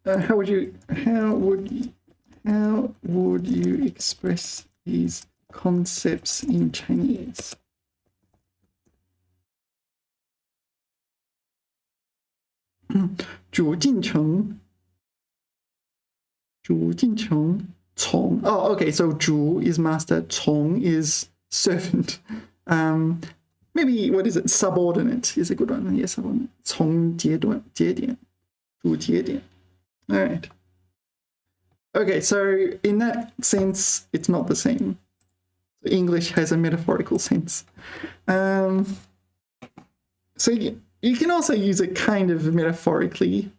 how would you express these concepts in Chinese? 主进程从 oh, okay, so 主 is master, 从 is servant. Maybe, what is it? Subordinate is a good one. Yes, subordinate. 从节点 主节点. All right. Okay, so in that sense, it's not the same. English has a metaphorical sense. So you can also use it kind of metaphorically,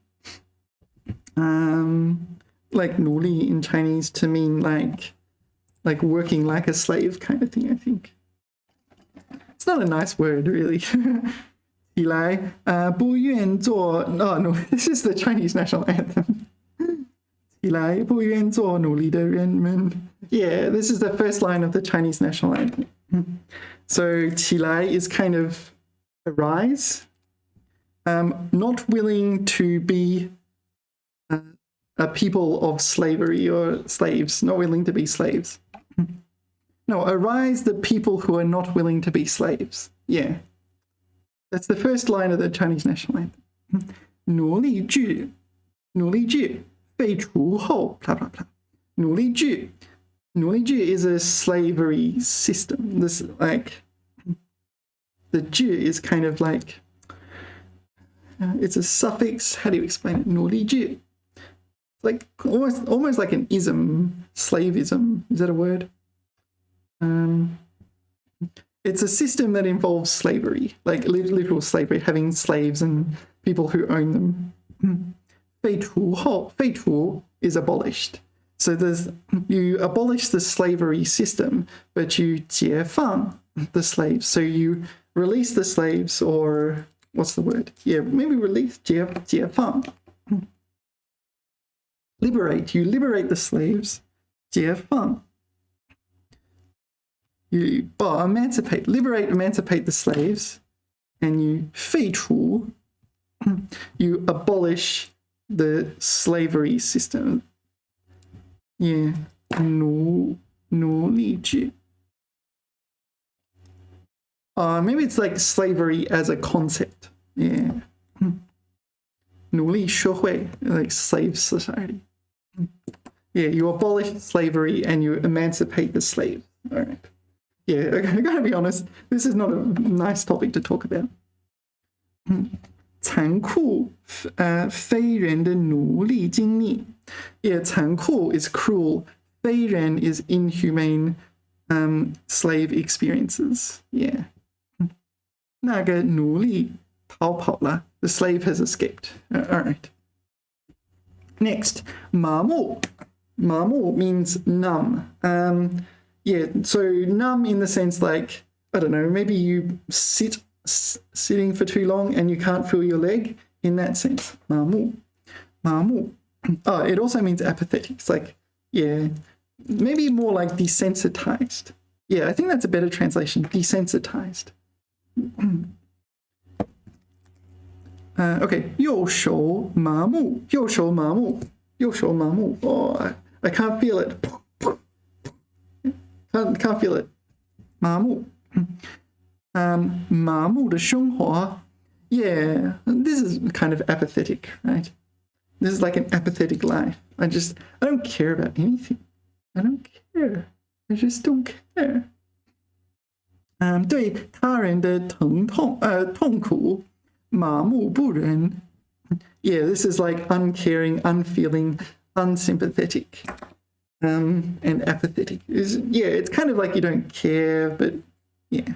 like 奴隶 in Chinese to mean like working like a slave kind of thing, I think. It's not a nice word, really. 起来，不愿做 oh no, this is the Chinese national anthem. 起来，不愿做奴隶的人们. Yeah, this is the first line of the Chinese national anthem. So 起来 is kind of arise. Not willing to be a people of slavery or slaves, not willing to be slaves. No, arise the people who are not willing to be slaves. Yeah. That's the first line of the Chinese national anthem. 奴隶制废除后 blah blah blah. 奴隶制 is a slavery system. This like the 制 is kind of like it's a suffix. How do you explain it? 奴隶制. Like almost like an ism, slavism. Is that a word? It's a system that involves slavery, like literal slavery, having slaves and people who own them. 废除后 废除 is abolished. So you abolish the slavery system, but you 解放 the slaves. So you release the slaves, or what's the word? Yeah, maybe release 解放. Liberate. You liberate the slaves. 解放. You emancipate, liberate, emancipate the slaves, and you 废除, you abolish the slavery system. Yeah, 奴隶制. Maybe it's like slavery as a concept. Yeah. 奴隶社会, like slave society. Yeah, you abolish slavery and you emancipate the slave. All right. Yeah, I gotta be honest, this is not a nice topic to talk about. 残酷非人的奴隶经历. Yeah, 残酷 is cruel. 非人 is inhumane slave experiences. Yeah. 那个奴隶逃跑了. The slave has escaped. All right. Next, 麻木. 麻木 means numb. Yeah, so numb in the sense like, I don't know, maybe you sitting for too long and you can't feel your leg, in that sense. 麻木. Oh, it also means apathetic. It's like, yeah, maybe more like desensitized. Yeah, I think that's a better translation, desensitized. Okay, 右手麻木，右手麻木，右手麻木。Oh, I can't feel it. Can't feel it. 麻木。麻木的生活。Yeah, this is kind of apathetic, right? This is like an apathetic life. I don't care about anything. I don't care. I just don't care. 对他人的痛苦麻木不仁。Yeah, this is like uncaring, unfeeling, unsympathetic, and apathetic. It's kind of like you don't care, but yeah.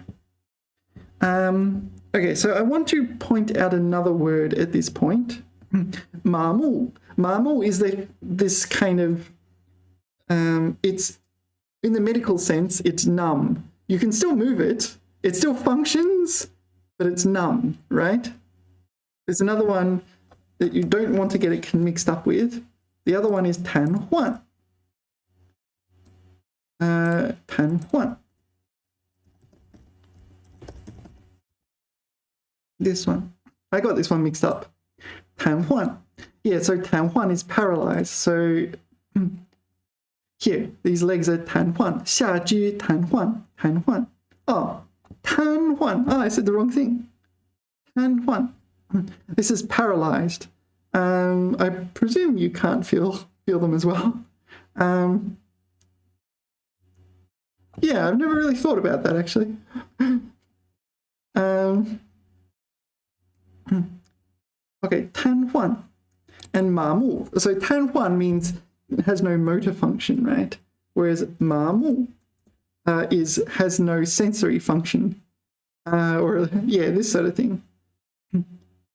Okay, so I want to point out another word at this point. 麻木. 麻木 is this kind of, it's, in the medical sense, it's numb. You can still move it. It still functions, but it's numb, right? There's another one that you don't want to get it mixed up with. The other one is 瘫痪. 瘫痪. This one. I got this one mixed up. 瘫痪. Yeah, so 瘫痪 is paralyzed. So here, these legs are 瘫痪. 下肢瘫痪. 瘫痪. Oh, 瘫痪. Oh, I said the wrong thing. 瘫痪. This is paralyzed. I presume you can't feel them as well. Yeah, I've never really thought about that actually. Okay, 瘫痪 and 麻木. So 瘫痪 means it has no motor function, right? Whereas 麻木has no sensory function, or yeah, this sort of thing.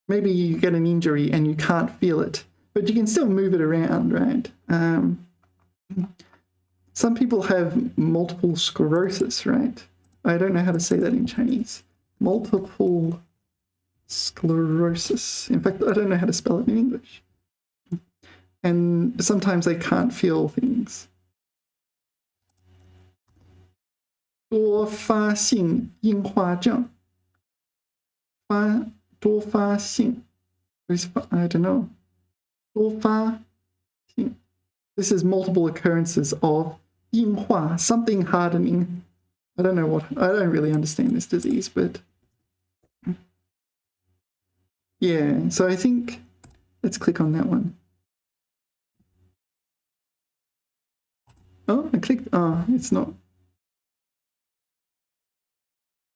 Maybe you get an injury and you can't feel it, but you can still move it around, right? Some people have multiple sclerosis, right? I don't know how to say that in Chinese. Multiple sclerosis. In fact, I don't know how to spell it in English. And sometimes they can't feel things. 多发性硬化症. 多发性. I don't know. 多发性. This is multiple occurrences of 硬化, something hardening. I don't know what. I don't really understand this disease, but yeah. So I think let's click on that one. Oh, I clicked. Oh, it's not.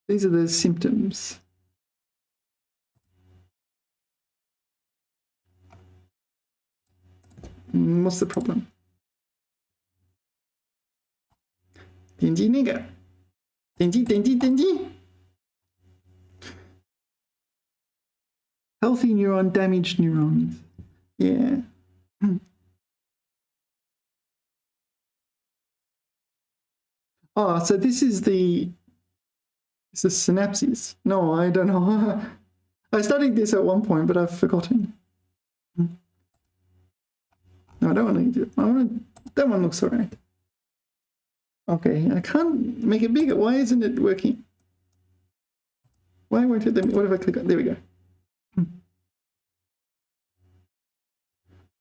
These are the symptoms. What's the problem? 点击那个，点击。Healthy neuron, damaged neurons. Yeah. Oh, so this is synapses. No, I don't know. I studied this at one point, but I've forgotten. No, I don't want to do it. That one looks all right. Okay, I can't make it bigger. Why isn't it working? Why won't it let me? What if I click on? There we go.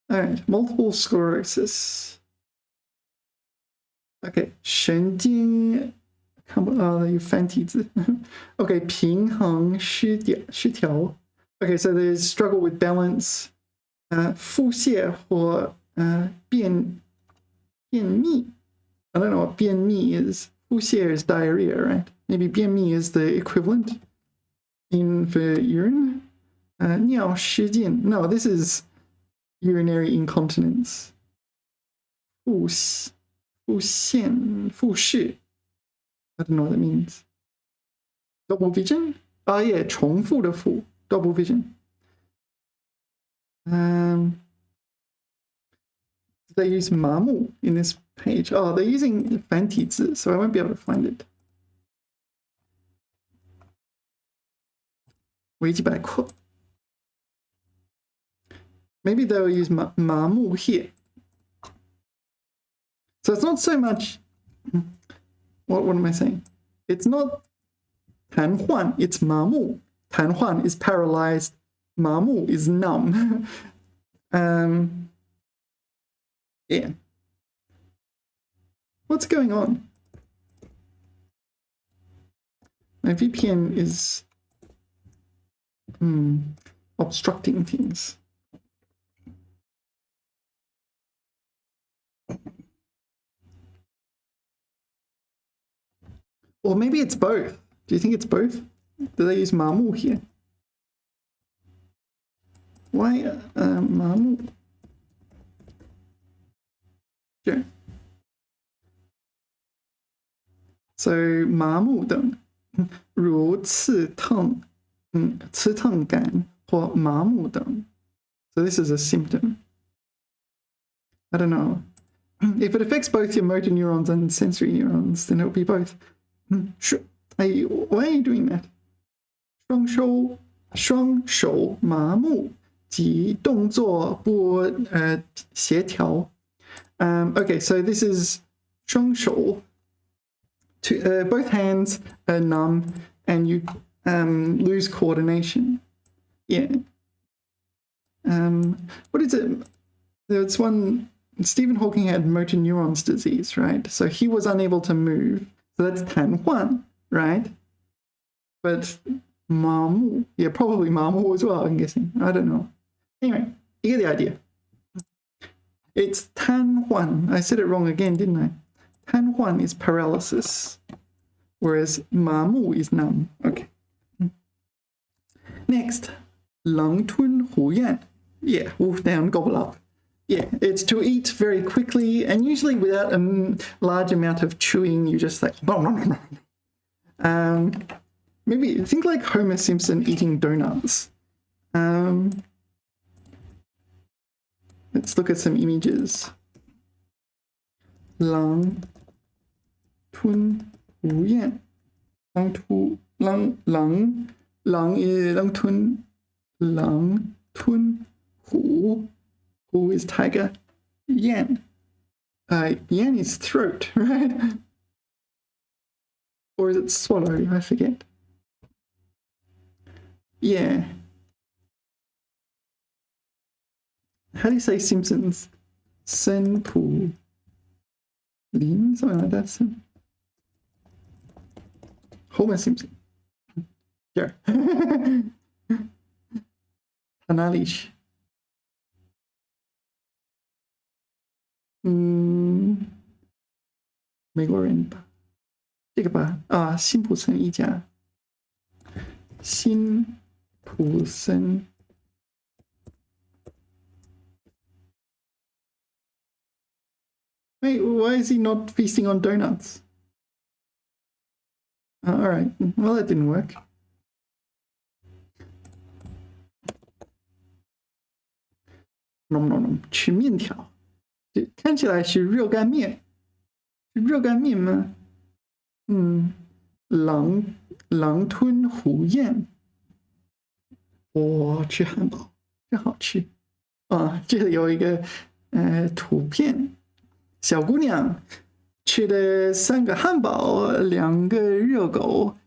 All right, multiple sclerosis. Okay, 神经 有繁体字. Okay, 平衡失调. Okay, so there's struggle with balance. 腹泻或便秘. I don't know what 便秘 is. 腹泻 is diarrhea, right? Maybe 便秘 is the equivalent for urine. 尿失禁. No, this is urinary incontinence. 腹视. I don't know what that means. Double vision? Oh yeah, 重复的复, double vision. They use 麻木 in this page. Oh, they're using 繁体字, so I won't be able to find it. 维基百科. Maybe they'll use 麻木 here. So it's not so much, what am I saying? It's not 瘫痪, it's 麻木. 瘫痪 is paralyzed, 麻木 is numb. Yeah. What's going on? My VPN is obstructing things. Or maybe it's both. Do you think it's both? Do they use 麻木 here? Why 麻木? Sure. So 麻木的如刺痛感或麻木等. So this is a symptom. I don't know. If it affects both your motor neurons and sensory neurons, then it'll be both. Why are you doing that? 双手麻木及动作不协调. Okay, so this is 双手. Both hands are numb and you lose coordination. Yeah. What is it? There's one, Stephen Hawking had motor neurons disease, right? So he was unable to move. So that's 瘫痪, right? But 麻木, yeah, probably 麻木 as well, I'm guessing. I don't know. Anyway, you get the idea. It's 瘫痪. I said it wrong again, didn't I? 瘫痪 is paralysis, whereas 麻木 is numb. Okay. Next, 狼吞虎咽. Yeah, wolf down, gobble up. Yeah, it's to eat very quickly and usually without a large amount of chewing. You just like, maybe think like Homer Simpson eating donuts. Let's look at some images. 狼吞虎咽. 狼吞虎. Who is tiger? Yan. Yan is throat, right? Or is it swallow? I forget. Yeah. How do you say Simpsons? Sen Pu Lin? Something like that. Homer Simpson. Sure. Tanalish. 美国人吧，这个吧，辛普森一家，辛普森。Wait, why is he not feasting on donuts? All right, well that didn't work. Nom nom nom， 吃面条。 看起来是热干面，是热干面吗？狼吞虎咽。我吃汉堡，真好吃啊！这里有一个图片，小姑娘吃了3个汉堡，2个热狗，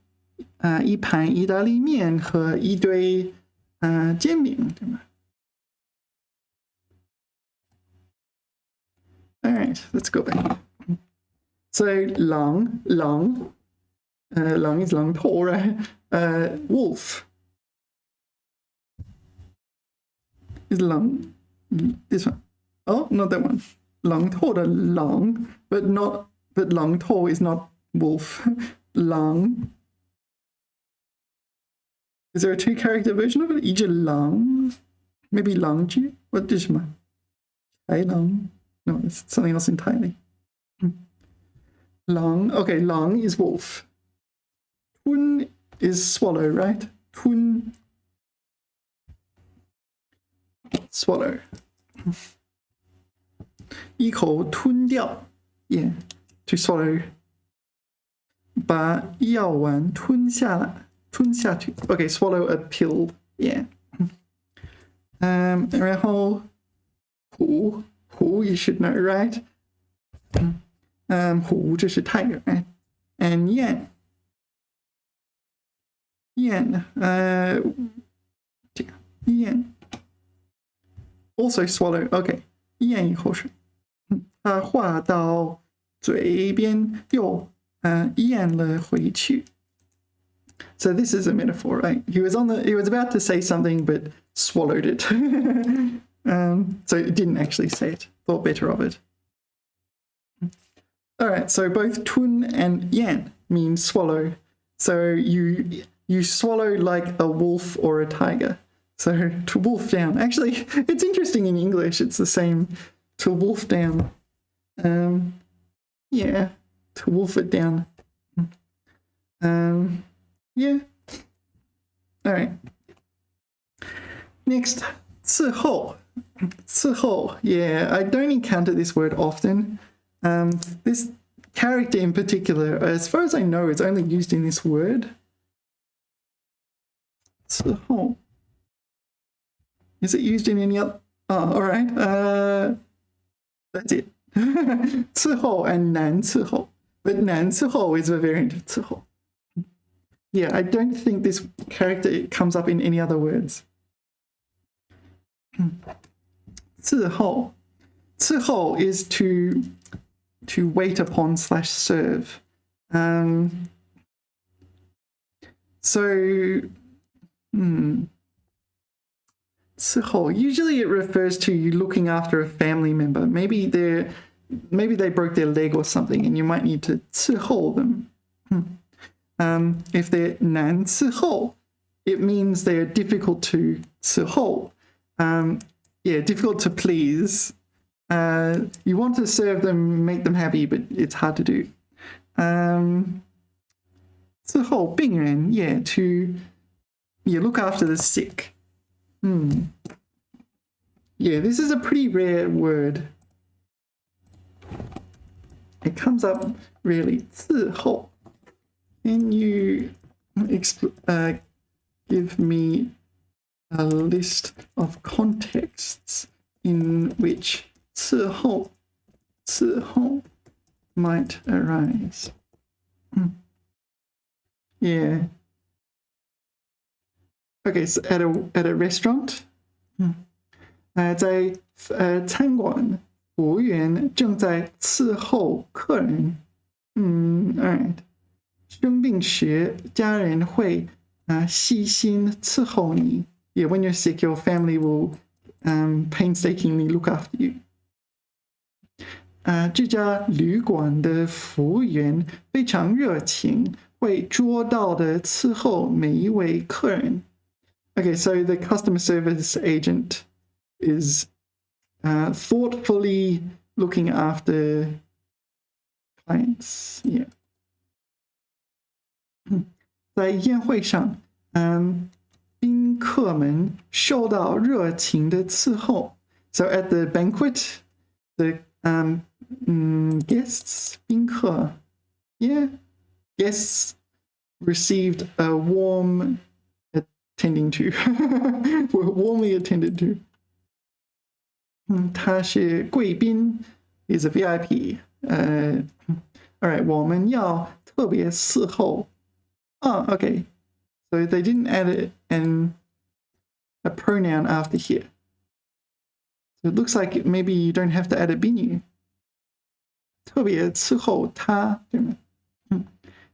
一盘意大利面和一堆煎饼，对吗？ All right, let's go back. So, 狼 is 狼头, right? Wolf is 狼. This one. Oh, not that one. 狼头的狼, but 狼头 is not wolf. 狼. Is there a 2-character version of it? 一只狼, maybe 狼只? What is my? 豺狼. No, it's something else entirely. Lang. Okay, lang is wolf. Tun is swallow, right? Tun. Swallow. 一口吞掉. Yeah, to swallow. 把药丸吞下去. Okay, swallow a pill. Yeah. 然后虎 you should know, right? 虎这是 tiger, right? And yen, yen, also swallow. Okay, 咽一口水，他话到嘴边又咽了回去。So this is a metaphor, right? He was about to say something but swallowed it. So it didn't actually say it. Thought better of it. All right, so both tun and yan mean swallow. So you swallow like a wolf or a tiger. So to wolf down. Actually, it's interesting in English. It's the same. To wolf down. Yeah, to wolf it down. Yeah. All right. Next, 伺候. 伺候. Yeah, I don't encounter this word often. This character in particular, as far as I know, is only used in this word. 伺候. Is it used in any other? Oh, all right. That's it. 伺候 and 难伺候. But 难伺候 is a variant of 伺候. Yeah, I don't think this character comes up in any other words. 伺候. 伺候 is to wait upon / serve.伺候. Usually it refers to you looking after a family member. Maybe they broke their leg or something and you might need to 伺候 them. If they're 难伺候, it means they're difficult to 伺候. Yeah, difficult to please. You want to serve them, make them happy, but it's hard to do. 伺候病人, yeah, to look after the sick. Yeah, this is a pretty rare word. It comes up rarely. 伺候. Can you give me a list of contexts in which 伺候might arise? Yeah. Okay, so at a restaurant, 在餐馆，服务员正在伺候客人。All right. 生病时，家人会细心伺候你。Yeah, when you're sick, your family will painstakingly look after you. 这家旅馆的服务员非常热情，会周到的伺候每一位客人。Okay, so the customer service agent is thoughtfully looking after clients. Yeah. 在宴会上，宾客们受到热情的伺候。So at the banquet, the guests, 宾客, yeah, guests received a warm attending to, were warmly attended to. 他是贵宾 is a VIP. All right, 我们要特别伺候。Oh, okay. So they didn't add a pronoun after here. So it looks like maybe you don't have to add a 宾语。特别伺候他，对吗？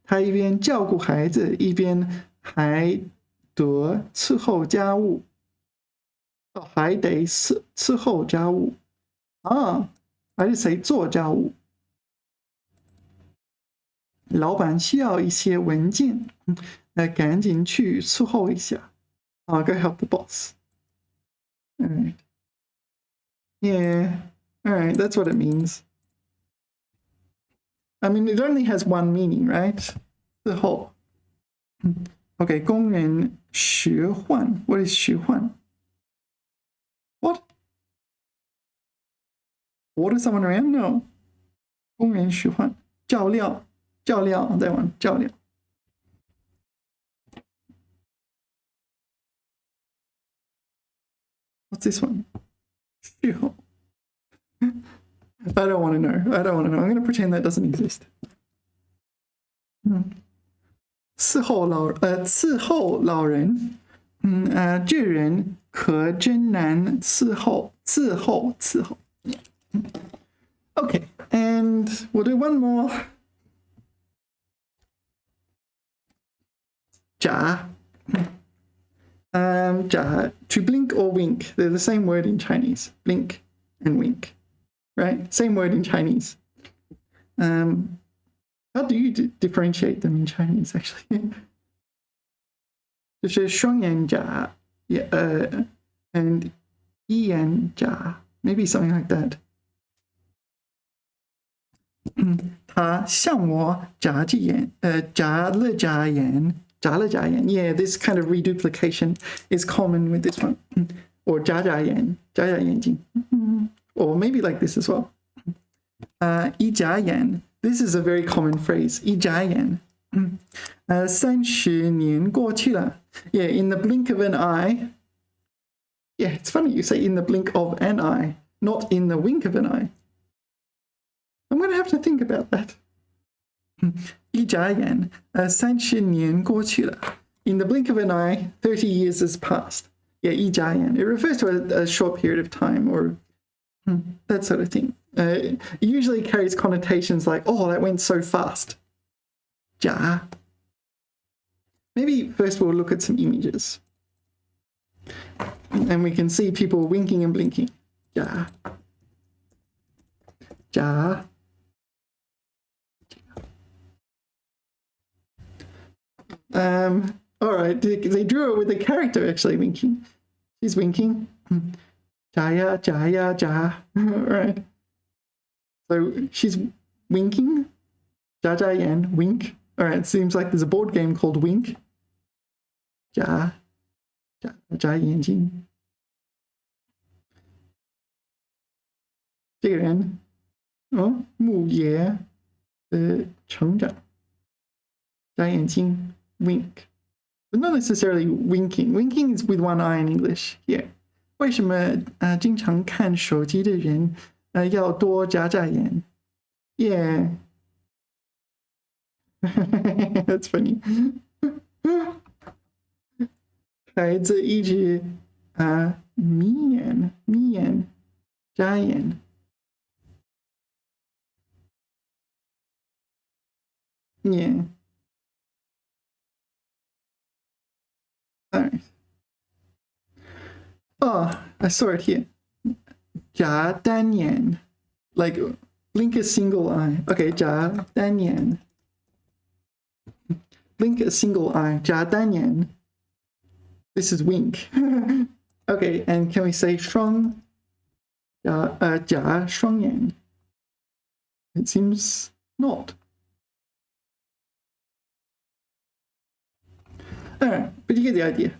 他一边照顾孩子，一边还得伺候家务。还得伺候家务。还是谁做家务？老板需要一些文件，赶紧去伺候一下。Go help the boss. All right. Yeah. All right. That's what it means. I mean, it only has one meaning, right? 伺候。Okay. 工人使唤。What is 使唤？ What? Order someone around? No. 工人使唤。照料。照料。That one. 照料。What's this one? 侍候。I don't want to know. I don't want to know. I'm going to pretend that doesn't exist. 伺候老人，这人可真难伺候。Okay, and we'll do one more. 眨 眨 to blink or wink. They're the same word in Chinese. Blink and wink, right? Same word in Chinese. How do you differentiate them in Chinese, actually? 就是双眼眨 and 一眼眨 maybe something like that. 他向我眨着眼，眨了眨眼。Yeah, this kind of reduplication is common with this one. Or 眨眼睛. Or maybe like this as well. 一眨眼. This is a very common phrase. 一眨眼. 30年过去了. Yeah, in the blink of an eye. Yeah, it's funny you say in the blink of an eye, not in the wink of an eye. I'm going to have to think about that. 一眨眼，30年过去了. In the blink of an eye, 30 years has passed. Yeah, 一眨眼. It refers to a short period of time or that sort of thing. It usually carries connotations like, oh, that went so fast. 眨. Maybe first we'll look at some images. And we can see people winking and blinking. 眨. 眨. All right, they drew it with the character actually winking. She's winking. 眨呀眨呀眨. All right. So she's winking. 眨眨眼, wink. All right, it seems like there's a board game called Wink. 眨眼睛. 这个人，牧野的成长。眨眼睛. Wink, but not necessarily winking. Winking is with one eye in English here. 为什么经常看手机的人要多眨眨眼? Yeah. That's funny. 孩子一直眯眼眨眼. Yeah. All right. Oh, I saw it here. 眨单眼, like blink a single eye. Okay, 眨单眼. Blink a single eye. 眨单眼. This is wink. Okay, and can we say 双? 眨双眼. It seems not. All right, but you get the idea.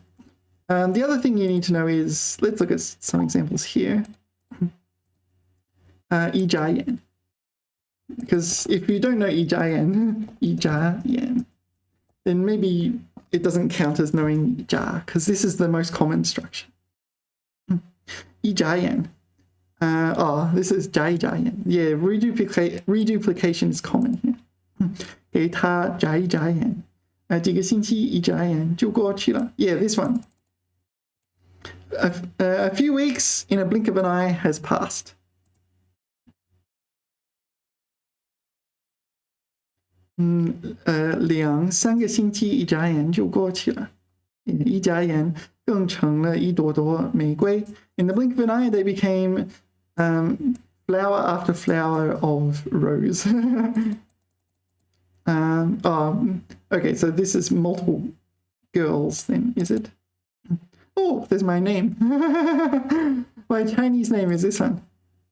The other thing you need to know is, let's look at some examples here. 一眨眼. Because if you don't know 一眨眼, 一眨眼, then maybe it doesn't count as knowing 一眨, because this is the most common structure. 一眨眼. This is 眨一眨眼. Yeah, reduplication is common here. 给他眨一眨眼. 几个星期一眨眼就过去了. Yeah, this one. A few weeks in a blink of an eye has passed. 2-3个星期一眨眼就过去了. 一眨眼更成了一朵朵玫瑰. In the blink of an eye, they became flower after flower of rose. Okay, so this is multiple girls then, is it? Oh, there's my name. My Chinese name is this one.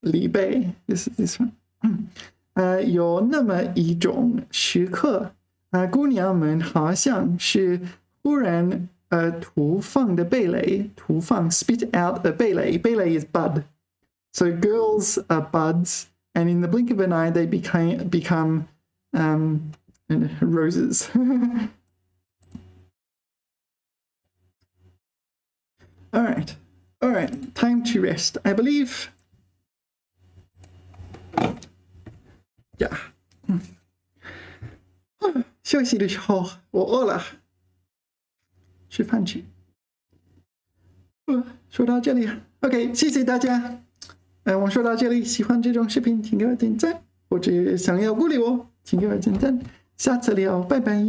Li Bei. This is this one. 有那么一种时刻，姑娘们好像是忽然吐放的蓓蕾，吐放 spit out a 蓓蕾. 蓓蕾 is bud. So girls are buds, and in the blink of an eye, they become roses. All right, time to rest. I believe 呀，休息的时候我饿了，吃饭去。说到这里 ，OK， 谢谢大家。我说到这里，喜欢这种视频，请给我点赞，或者想要鼓励我，请给我点赞。下次聊，拜拜。